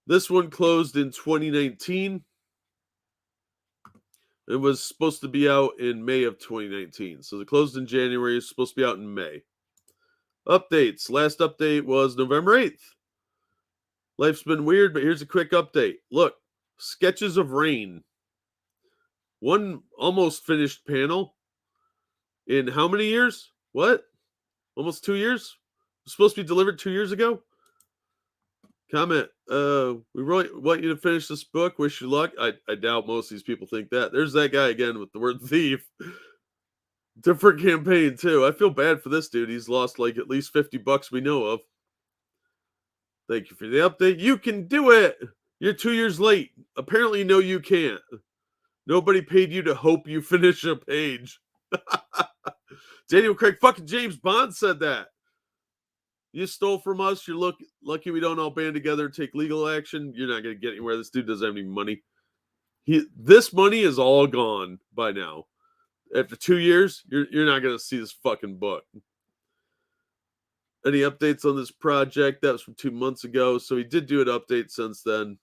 This one closed in 2019. It was supposed to be out in May of 2019. So it closed in January. It's supposed to be out in May. Updates. Last update was November 8th. Life's been weird, but here's a quick update. Look, Sketches of Rain. One almost finished panel in how many years? What? Almost 2 years? It was supposed to be delivered 2 years ago? Comment. We really want you to finish this book. Wish you luck. I doubt most of these people think that. There's that guy again with the word thief. Different campaign, too. I feel bad for this dude. He's lost like at least $50 we know of. Thank you for the update. You can do it. You're 2 years late. Apparently, no, you can't. Nobody paid you to hope you finish a page. Daniel Craig, fucking James Bond said that. You stole from us. You're lucky we don't all band together and take legal action. You're not going to get anywhere. This dude doesn't have any money. This money is all gone by now. After 2 years, you're not going to see this fucking book. Any updates on this project? That was from 2 months ago. So he did do an update since then.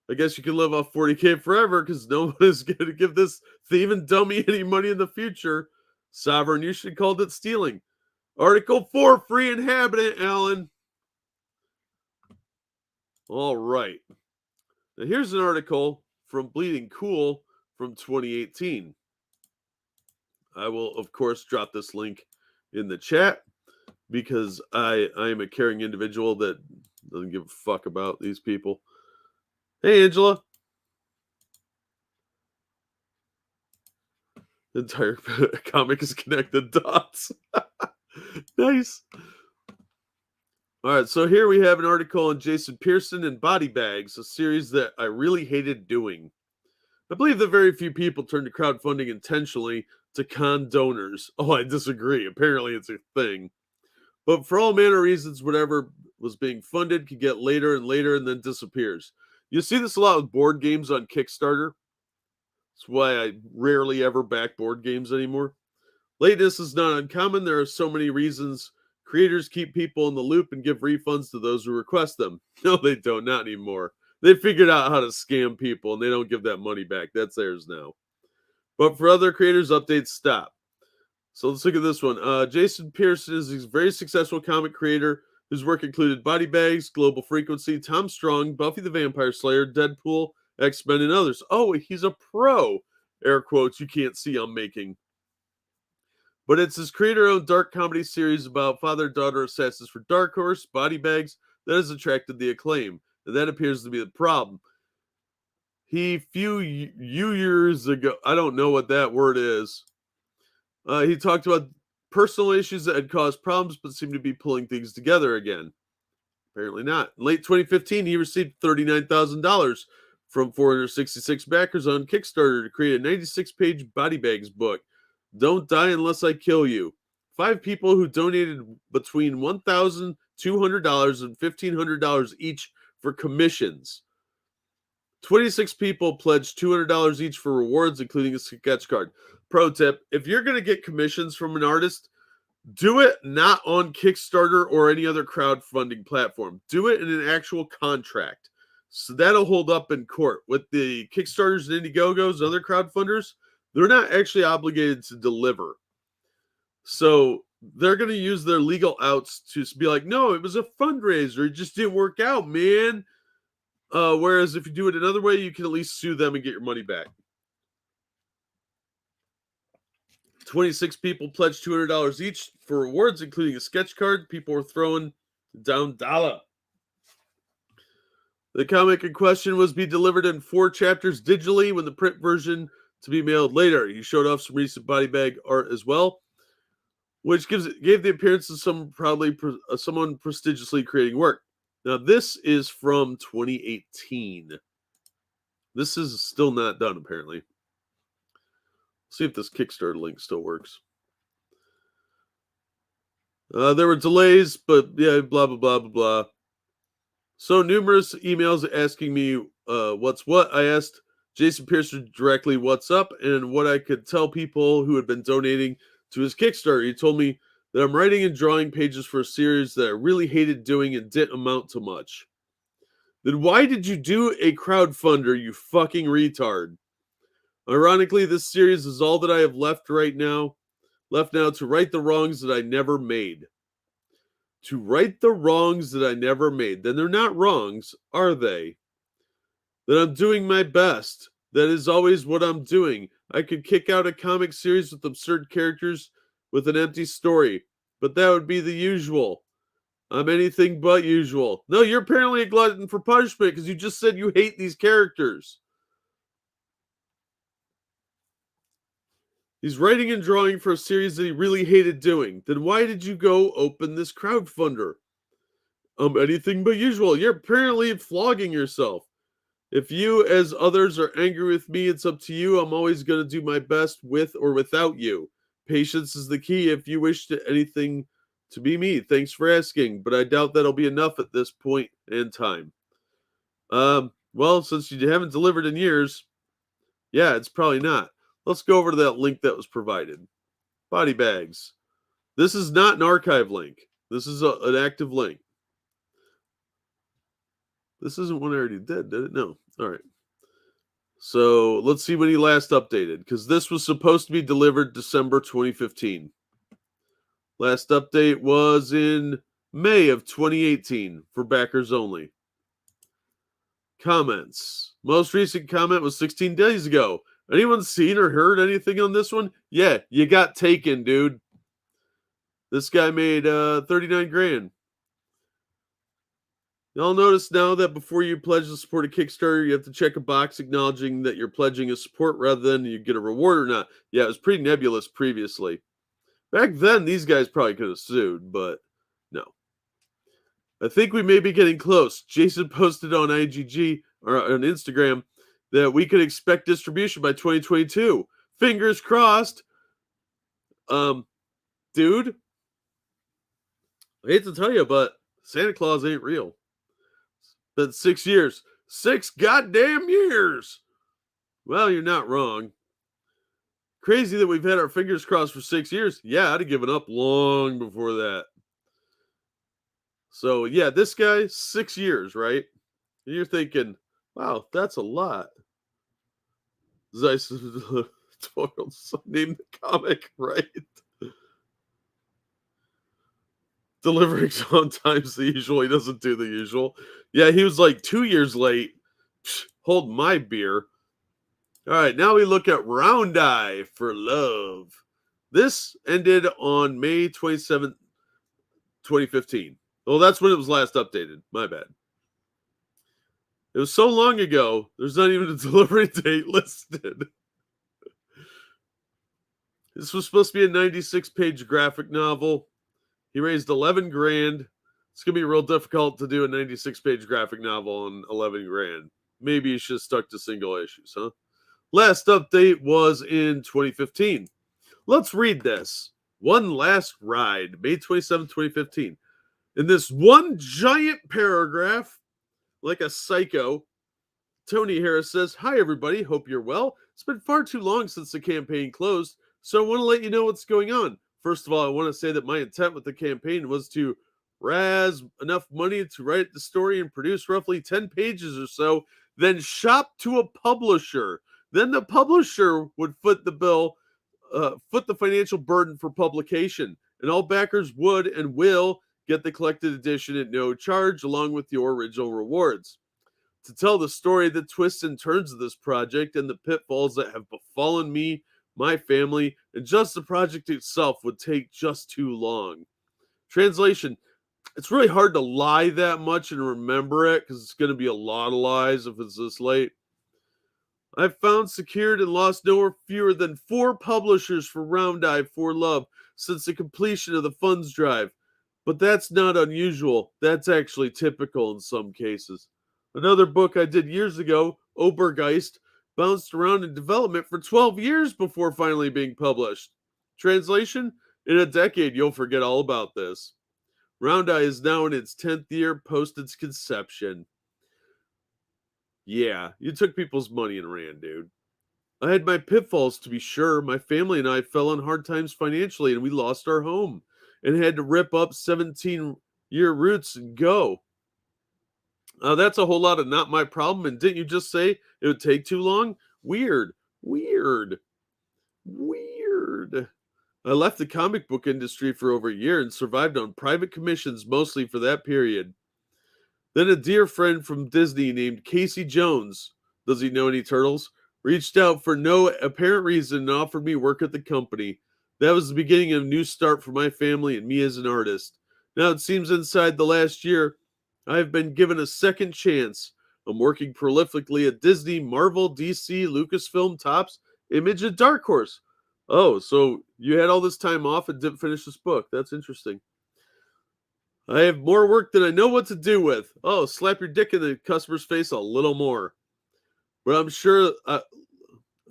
I guess you can live off 40K forever because no one is going to give this thieving dummy any money in the future. Sovereign, you should have called it stealing. Article 4, free inhabitant, Alan. All right. Now here's an article from Bleeding Cool from 2018. I will, of course, drop this link in the chat because I am a caring individual that doesn't give a fuck about these people. Hey, Angela. The entire comic is connected dots. Nice. All right, so here we have an article on Jason Pearson and Body Bags, a series that I really hated doing. I believe that very few people turn to crowdfunding intentionally to con donors. Oh, I disagree. Apparently it's a thing. But for all manner of reasons, whatever was being funded could get later and later and then disappears. You see this a lot with board games on Kickstarter. That's why I rarely ever back board games anymore. Lateness is not uncommon. There are so many reasons creators keep people in the loop and give refunds to those who request them. No, they don't. Not anymore. They figured out how to scam people and they don't give that money back. That's theirs now. But for other creators, updates stop. So let's look at this one. Jason Pearson is a very successful comic creator whose work included Body Bags, Global Frequency, Tom Strong, Buffy the Vampire Slayer, Deadpool, X-Men, and others. Oh, he's a pro. Air quotes you can't see I'm making. But it's his creator-owned dark comedy series about father-daughter assassins for Dark Horse, Body Bags, that has attracted the acclaim. And that appears to be the problem. Few years ago, I don't know what that word is. He talked about personal issues that had caused problems, but seemed to be pulling things together again. Apparently not. In late 2015, he received $39,000 from 466 backers on Kickstarter to create a 96-page Body Bags book. Don't die unless I kill you. 5 people who donated between $1,200 and $1,500 each for commissions. 26 people pledged $200 each for rewards, including a sketch card. Pro tip, if you're going to get commissions from an artist, do it not on Kickstarter or any other crowdfunding platform. Do it in an actual contract. So that'll hold up in court. With the Kickstarters and Indiegogos and other crowdfunders, they're not actually obligated to deliver. So they're going to use their legal outs to be like, no, it was a fundraiser. It just didn't work out, man. Whereas if you do it another way, you can at least sue them and get your money back. 26 people pledged $200 each for rewards, including a sketch card. People were throwing down dollar. The comic in question was be delivered in 4 chapters digitally, with the print version to be mailed later. He showed off some recent body bag art as well, which gave the appearance of someone prestigiously creating work. Now, this is from 2018. This is still not done, apparently. See if this Kickstarter link still works. There were delays, but yeah, blah, blah, blah, blah, blah. So numerous emails asking me what's what. I asked Jason Pearson directly what's up and what I could tell people who had been donating to his Kickstarter. He told me that I'm writing and drawing pages for a series that I really hated doing and didn't amount to much. Then why did you do a crowdfunder, you fucking retard? Ironically, this series is all that I have left now to right the wrongs that I never made. To right the wrongs that I never made. Then they're not wrongs, are they? That I'm doing my best. That is always what I'm doing. I could kick out a comic series with absurd characters with an empty story, but that would be the usual. I'm anything but usual. No, you're apparently a glutton for punishment because you just said you hate these characters. He's writing and drawing for a series that he really hated doing. Then why did you go open this crowdfunder? Anything but usual. You're apparently flogging yourself. If you, as others, are angry with me, it's up to you. I'm always going to do my best with or without you. Patience is the key if you wish anything to be me. Thanks for asking, but I doubt that'll be enough at this point in time. Well, since you haven't delivered in years, yeah, it's probably not. Let's go over to that link that was provided. Body bags. This is not an archive link. This is an active link. This isn't one I already did it? No. All right. So let's see when he last updated, because this was supposed to be delivered December 2015. Last update was in May of 2018 for backers only. Comments. Most recent comment was 16 days ago. Anyone seen or heard anything on this one? Yeah, you got taken, dude. This guy made 39 grand. Y'all notice now that before you pledge to support a Kickstarter, you have to check a box acknowledging that you're pledging a support rather than you get a reward or not. Yeah, it was pretty nebulous previously. Back then, these guys probably could have sued, but no. I think we may be getting close. Jason posted on IGG or on Instagram that we could expect distribution by 2022. Fingers crossed. Dude, I hate to tell you, but Santa Claus ain't real. Been 6 years. 6 goddamn years. Well, you're not wrong. Crazy that we've had our fingers crossed for 6 years. Yeah, I'd have given up long before that. So, yeah, this guy, 6 years, right? And you're thinking, wow, that's a lot. Zeiss Toils named the comic, right? Delivering sometimes the usual. He doesn't do the usual. Yeah, he was like 2 years late. Psh, hold my beer. All right, now we look at Round Eye for Love. This ended on May 27th, 2015. Well, that's when it was last updated. My bad. It was so long ago, there's not even a delivery date listed. This was supposed to be a 96-page graphic novel. He raised 11 grand. It's going to be real difficult to do a 96-page graphic novel on 11 grand. Maybe he should have stuck to single issues, huh? Last update was in 2015. Let's read this. One Last Ride, May 27, 2015. In this one giant paragraph, like a psycho, Tony Harris says, "Hi, everybody. Hope you're well. It's been far too long since the campaign closed, so I want to let you know what's going on. First of all, I want to say that my intent with the campaign was to raise enough money to write the story and produce roughly 10 pages or so, then shop to a publisher. Then the publisher would foot the financial burden for publication, and all backers would and will get the collected edition at no charge, along with your original rewards. To tell the story, the twists and turns of this project, and the pitfalls that have befallen me, my family, and just the project itself would take just too long." Translation: it's really hard to lie that much and remember it, because it's going to be a lot of lies if it's this late. "I've found, secured, and lost no fewer than 4 publishers for Round Eye for Love since the completion of the funds drive. But that's not unusual. That's actually typical in some cases. Another book I did years ago, Obergeist, bounced around in development for 12 years before finally being published. Translation: in a decade, you'll forget all about this. Round Eye is now in its 10th year post its conception." Yeah, you took people's money and ran, dude. "I had my pitfalls, to be sure. My family and I fell on hard times financially, and we lost our home and had to rip up 17-year roots and go. That's a whole lot of not my problem. And didn't you just say it would take too long? Weird. I left the comic book industry for over a year and survived on private commissions mostly for that period. Then a dear friend from Disney named Casey Jones, does he know any turtles, reached out for no apparent reason and offered me work at the company. That was the beginning of a new start for my family and me as an artist. Now it seems inside the last year, I have been given a second chance. I'm working prolifically at Disney, Marvel, DC, Lucasfilm, Topps, Image, and Dark Horse." Oh, so you had all this time off and didn't finish this book. That's interesting. "I have more work than I know what to do with." Oh, slap your dick in the customer's face a little more. "But I'm sure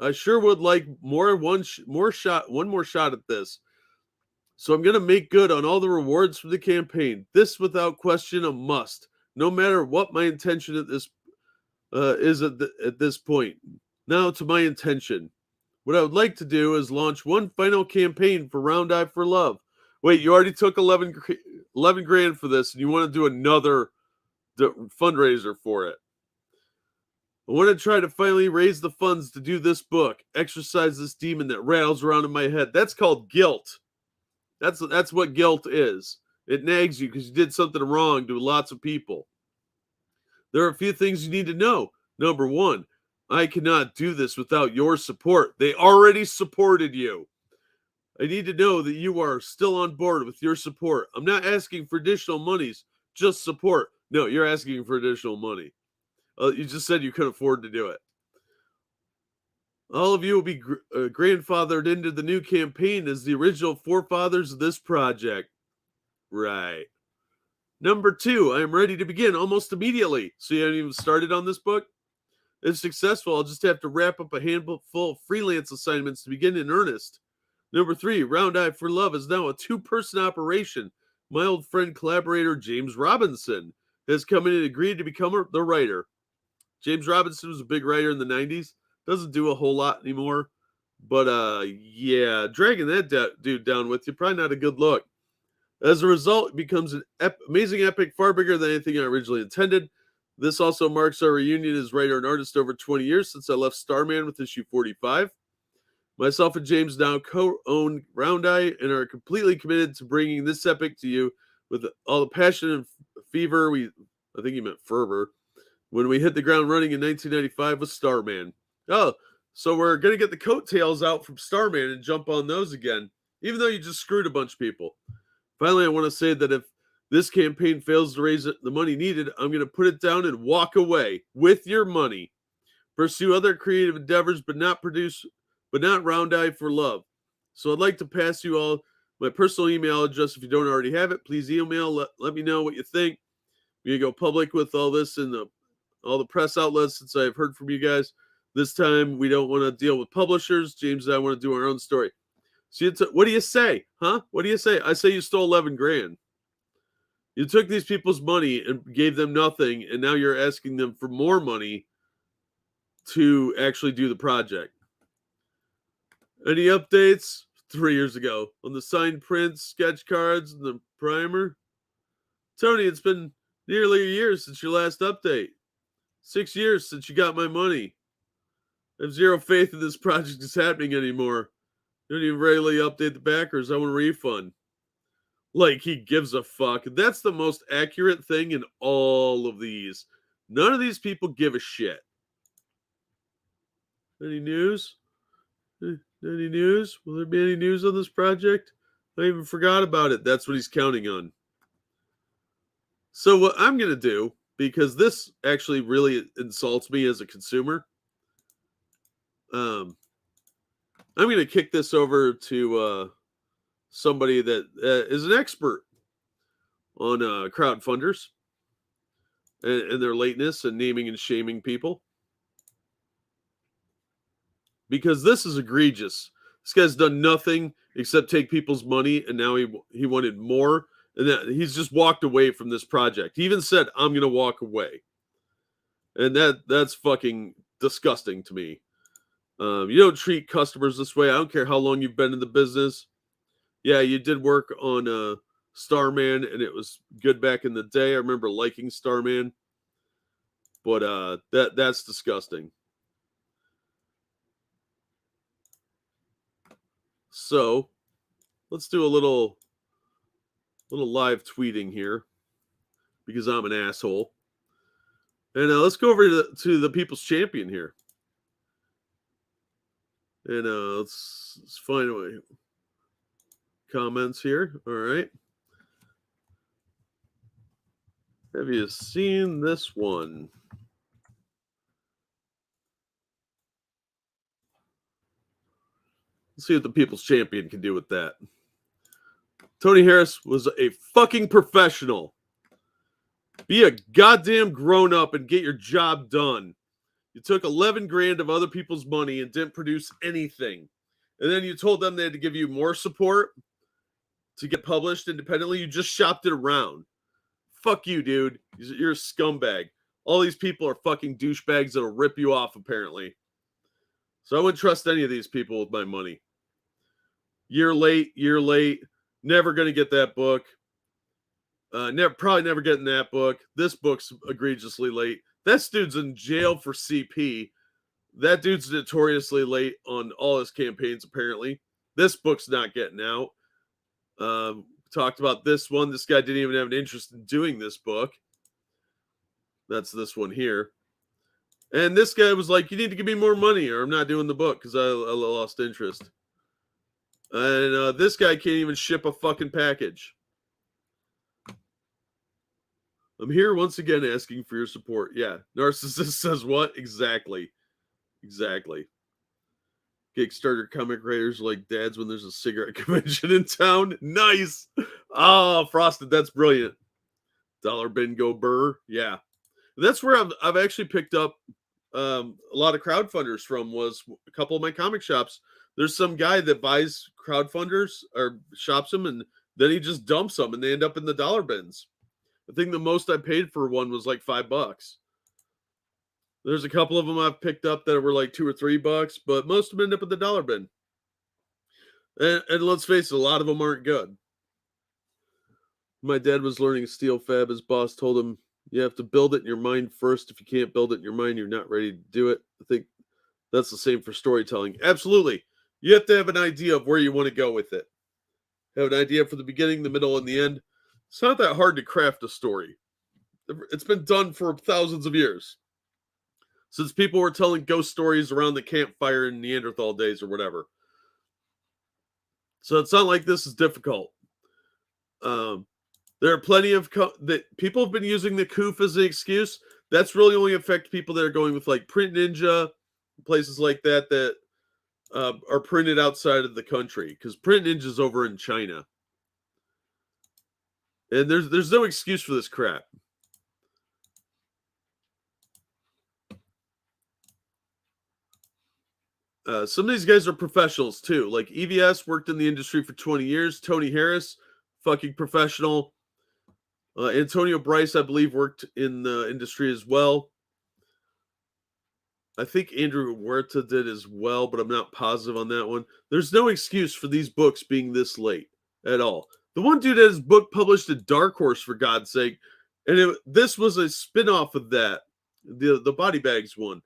I sure would like one more shot at this. So I'm going to make good on all the rewards from the campaign. This, without question, a must, no matter what my intention at this is at this point. Now to my intention. What I would like to do is launch one final campaign for Round Eye for Love." Wait, you already took 11 grand for this, and you want to do another fundraiser for it. "I want to try to finally raise the funds to do this book, exercise this demon that rattles around in my head." That's called guilt. That's what guilt is. It nags you because you did something wrong to lots of people. There are a few things you need to know. Number one, I cannot do this without your support. They already supported you. I need to know that you are still on board with your support. I'm not asking for additional monies, just support. No, you're asking for additional money. You just said you could afford to do it. All of you will be grandfathered into the new campaign as the original forefathers of this project. Right. Number two, I am ready to begin almost immediately. So you haven't even started on this book? If successful, I'll just have to wrap up a handful of freelance assignments to begin in earnest. Number three, Round Eye for Love is now a two-person operation. My old friend collaborator James Robinson has come in and agreed to become the writer. James Robinson was a big writer in the 90s. Doesn't do a whole lot anymore. But yeah, dragging that dude down with you, probably not a good look. As a result, it becomes an amazing epic, far bigger than anything I originally intended. This also marks our reunion as writer and artist over 20 years since I left Starman with issue 45. Myself and James now co-own Round Eye and are completely committed to bringing this epic to you with all the passion and fever. I think he meant fervor. When we hit the ground running in 1995 with Starman. Oh, so we're going to get the coattails out from Starman and jump on those again, even though you just screwed a bunch of people. Finally, I want to say that if this campaign fails to raise the money needed, I'm going to put it down and walk away with your money. Pursue other creative endeavors, but not Round Eye for Love. So I'd like to pass you all my personal email address if you don't already have it. Please email. Let me know what you think. We're going to go public with all this in all the press outlets since I've heard from you guys. This time, we don't want to deal with publishers. James and I want to do our own story. So what do you say? Huh? What do you say? I say you stole 11 grand. You took these people's money and gave them nothing, and now you're asking them for more money to actually do the project. Any updates? 3 years ago on the signed prints, sketch cards, and the primer? Tony, it's been nearly a year since your last update. 6 years since you got my money. I have zero faith in this project is happening anymore. You don't even regularly update the backers. I want a refund. Like he gives a fuck. That's the most accurate thing in all of these. None of these people give a shit. Any news? Any news? Will there be any news on this project? I even forgot about it. That's what he's counting on. So what I'm going to do, because this actually really insults me as a consumer, I'm going to kick this over to somebody that is an expert on crowdfunders and their lateness and naming and shaming people. Because this is egregious. This guy's done nothing except take people's money, and now he wanted more. And that he's just walked away from this project. He even said, I'm going to walk away. And that's fucking disgusting to me. You don't treat customers this way. I don't care how long you've been in the business. Yeah, you did work on Starman, and it was good back in the day. I remember liking Starman. But that's disgusting. So, let's do a little live tweeting here because I'm an asshole. And let's go over to the People's Champion here. And let's find my comments here. All right. Have you seen this one? Let's see what the People's Champion can do with that. Tony Harris was a fucking professional. Be a goddamn grown-up and get your job done. You took 11 grand of other people's money and didn't produce anything. And then you told them they had to give you more support to get published independently. You just shopped it around. Fuck you, dude. You're a scumbag. All these people are fucking douchebags that'll rip you off, apparently. So I wouldn't trust any of these people with my money. Year late. Never going to get that book. Probably never getting that book. This book's egregiously late. This dude's in jail for CP. That dude's notoriously late on all his campaigns, apparently. This book's not getting out. Talked about this one. This guy didn't even have an interest in doing this book. That's this one here. And this guy was like, you need to give me more money or I'm not doing the book because I lost interest. And this guy can't even ship a fucking package. I'm here once again asking for your support. Yeah. Narcissist says what? Exactly. Kickstarter comic writers like dads when there's a cigarette convention in town. Nice. Oh, Frosted. That's brilliant. Dollar Bingo Burr. Yeah. That's where I've actually picked up a lot of crowdfunders from was a couple of my comic shops. There's some guy that buys crowdfunders or shops them and then he just dumps them and they end up in the dollar bins. I think the most I paid for one was like $5. There's a couple of them I've picked up that were like $2 or $3, but most of them end up in the dollar bin. And let's face it, a lot of them aren't good. My dad was learning steel fab. His boss told him, you have to build it in your mind first. If you can't build it in your mind, you're not ready to do it. I think that's the same for storytelling. Absolutely. You have to have an idea of where you want to go with it. Have an idea for the beginning, the middle, and the end. It's not that hard to craft a story. It's been done for thousands of years. Since people were telling ghost stories around the campfire in Neanderthal days or whatever. So it's not like this is difficult. There are plenty of that people have been using the COOF as an excuse. That's really only affect people that are going with like Print Ninja, places like that are printed outside of the country because Print Ninja's over in China. And there's no excuse for this crap. Some of these guys are professionals too. Like EVS worked in the industry for 20 years. Tony Harris, fucking professional. Antonio Bryce, I believe, worked in the industry as well. I think Andrew Huerta did as well, but I'm not positive on that one. There's no excuse for these books being this late at all. The one dude had his book published at Dark Horse, for God's sake, and this was a spin-off of that, the Body Bags one.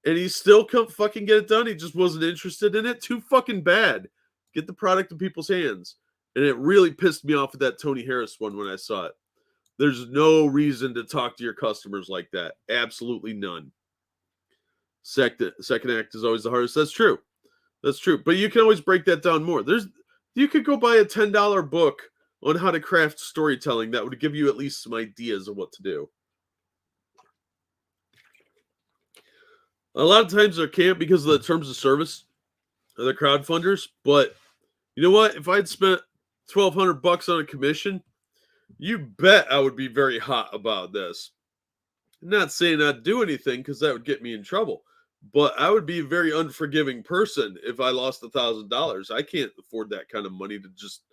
And he still couldn't fucking get it done. He just wasn't interested in it. Too fucking bad. Get the product in people's hands. And it really pissed me off with that Tony Harris one when I saw it. There's no reason to talk to your customers like that. Absolutely none. Second act is always the hardest. That's true. But you can always break that down more. You could go buy a $10 book on how to craft storytelling that would give you at least some ideas of what to do. A lot of times there can't because of the terms of service of the crowdfunders. But you know what? If I'd spent $1,200 on a commission, you bet I would be very hot about this. I'm not saying I'd do anything because that would get me in trouble. But I would be a very unforgiving person if I lost $1,000. I can't afford that kind of money to just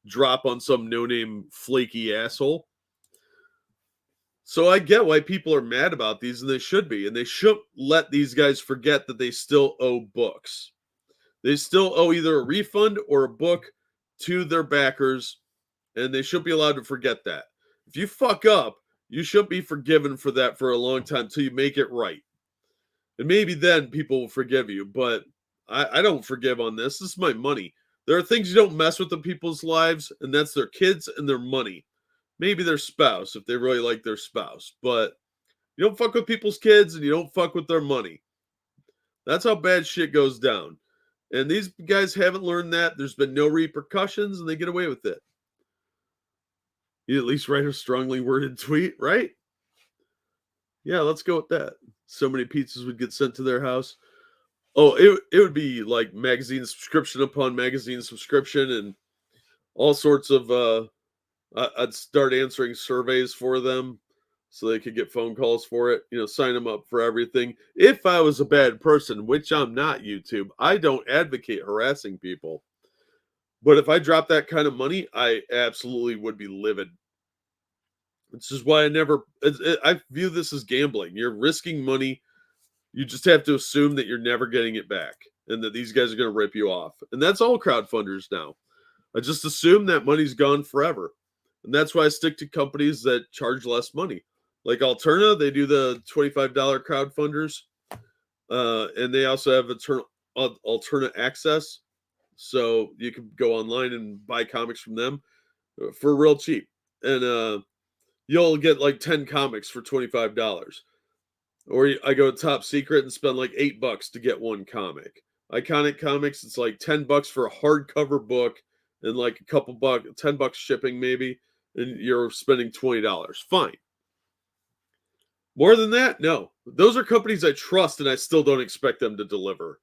drop on some no-name flaky asshole. So I get why people are mad about these, and they should be. And they shouldn't let these guys forget that they still owe books. They still owe either a refund or a book to their backers, and they shouldn't be allowed to forget that. If you fuck up, you shouldn't be forgiven for that for a long time until you make it right. And maybe then people will forgive you, but I don't forgive on this. This is my money. There are things you don't mess with in people's lives, and that's their kids and their money. Maybe their spouse, if they really like their spouse. But you don't fuck with people's kids, and you don't fuck with their money. That's how bad shit goes down. And these guys haven't learned that. There's been no repercussions, and they get away with it. You at least write a strongly worded tweet, right? Yeah, let's go with that. So many pizzas would get sent to their house. Oh, it would be like magazine subscription upon magazine subscription and all sorts of I'd start answering surveys for them so they could get phone calls for it, sign them up for everything. If I was a bad person, which I'm not, YouTube, I don't advocate harassing people. But if I dropped that kind of money, I absolutely would be livid. This is why I view this as gambling. You're risking money. You just have to assume that you're never getting it back and that these guys are going to rip you off. And that's all crowdfunders now. I just assume that money's gone forever. And that's why I stick to companies that charge less money. Like Alterna, they do the $25 crowdfunders. And they also have Alterna Access. So you can go online and buy comics from them for real cheap. And you'll get like 10 comics for $25. Or I go to Top Secret and spend like $8 to get one comic. Iconic Comics, it's like $10 for a hardcover book and like a couple bucks, $10 shipping maybe, and you're spending $20. Fine. More than that, no. Those are companies I trust, and I still don't expect them to deliver.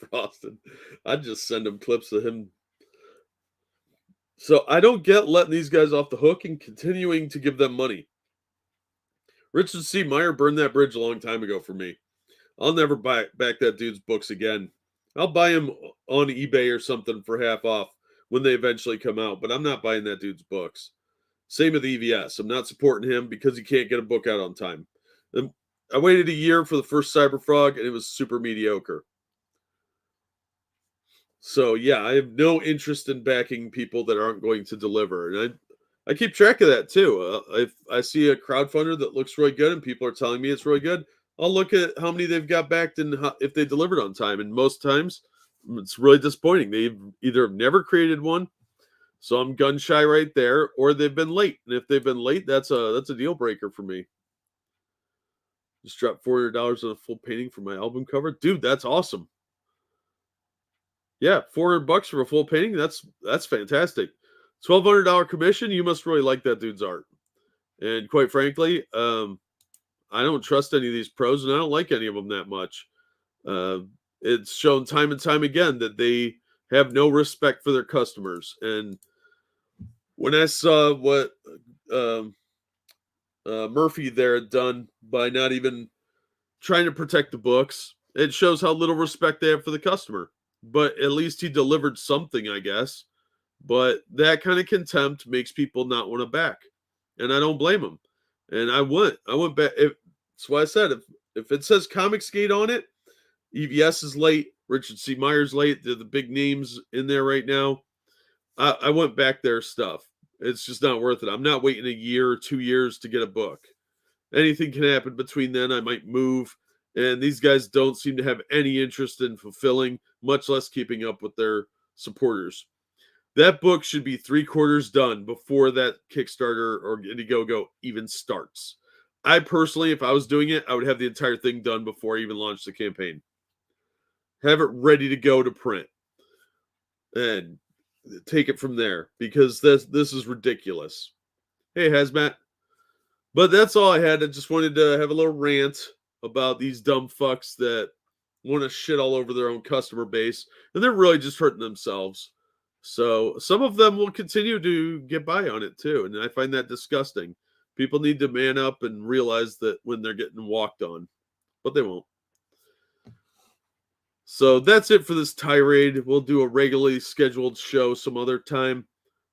Frosted. I'd just send him clips of him. So I don't get letting these guys off the hook and continuing to give them money. Richard C. Meyer burned that bridge a long time ago for me. I'll never buy back that dude's books again. I'll buy him on eBay or something for half off when they eventually come out, but I'm not buying that dude's books. Same with EVS. I'm not supporting him because he can't get a book out on time. And I waited a year for the first Cyberfrog, and it was super mediocre. So yeah, I have no interest in backing people that aren't going to deliver, and I keep track of that too. If I see a crowdfunder that looks really good and people are telling me it's really good, I'll look at how many they've got backed and if they delivered on time. And most times, it's really disappointing. They've either never created one, so I'm gun shy right there, or they've been late. And if they've been late, that's a deal breaker for me. Just dropped $400 on a full painting for my album cover, dude. That's awesome. Yeah, $400 for a full painting. That's fantastic. $1,200 commission. You must really like that dude's art. And quite frankly, I don't trust any of these pros, and I don't like any of them that much. It's shown time and time again that they have no respect for their customers. And when I saw what Murphy there had done by not even trying to protect the books, it shows how little respect they have for the customer. But at least he delivered something, I guess. But that kind of contempt makes people not want to back, and I don't blame them. And I went back. That's why I said if it says Comicsgate on it, EVS is late, Richard C. Meyer's late. They're the big names in there right now. I went back their stuff. It's just not worth it. I'm not waiting a year or 2 years to get a book. Anything can happen between then. I might move. And these guys don't seem to have any interest in fulfilling, much less keeping up with their supporters. That book should be 3/4 done before that Kickstarter or Indiegogo even starts. I personally, if I was doing it, I would have the entire thing done before I even launched the campaign. Have it ready to go to print. And take it from there, because this is ridiculous. Hey, Hazmat. But that's all I had. I just wanted to have a little rant about these dumb fucks that want to shit all over their own customer base, and they're really just hurting themselves. So some of them will continue to get by on it too, and I find that disgusting. People need to man up and realize that when they're getting walked on, but they won't. So that's it for this tirade. We'll do a regularly scheduled show some other time,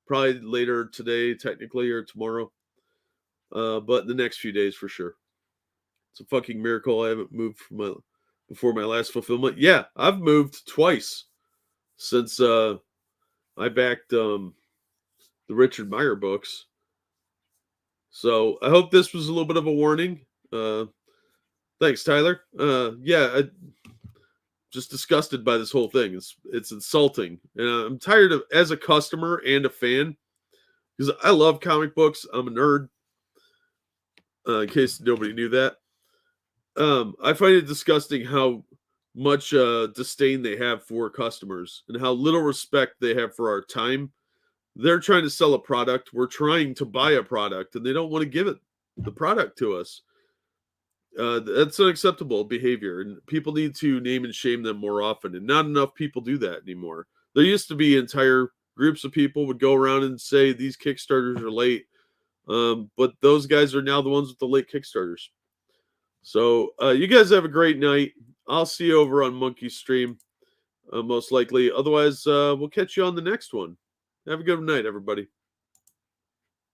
probably later today, technically, or tomorrow. But the next few days for sure. It's a fucking miracle I haven't moved before my last fulfillment. Yeah, I've moved twice since I backed the Richard Meyer books. So I hope this was a little bit of a warning. Thanks, Tyler. I'm just disgusted by this whole thing. It's insulting, and I'm tired of, as a customer and a fan, because I love comic books. I'm a nerd. In case nobody knew that. I find it disgusting how much disdain they have for customers and how little respect they have for our time. They're trying to sell a product. We're trying to buy a product, and they don't want to give the product to us. That's unacceptable behavior, and people need to name and shame them more often, and not enough people do that anymore. There used to be entire groups of people would go around and say these Kickstarters are late, but those guys are now the ones with the late Kickstarters. So you guys have a great night. I'll see you over on Monkey Stream, most likely. Otherwise, we'll catch you on the next one. Have a good night, everybody.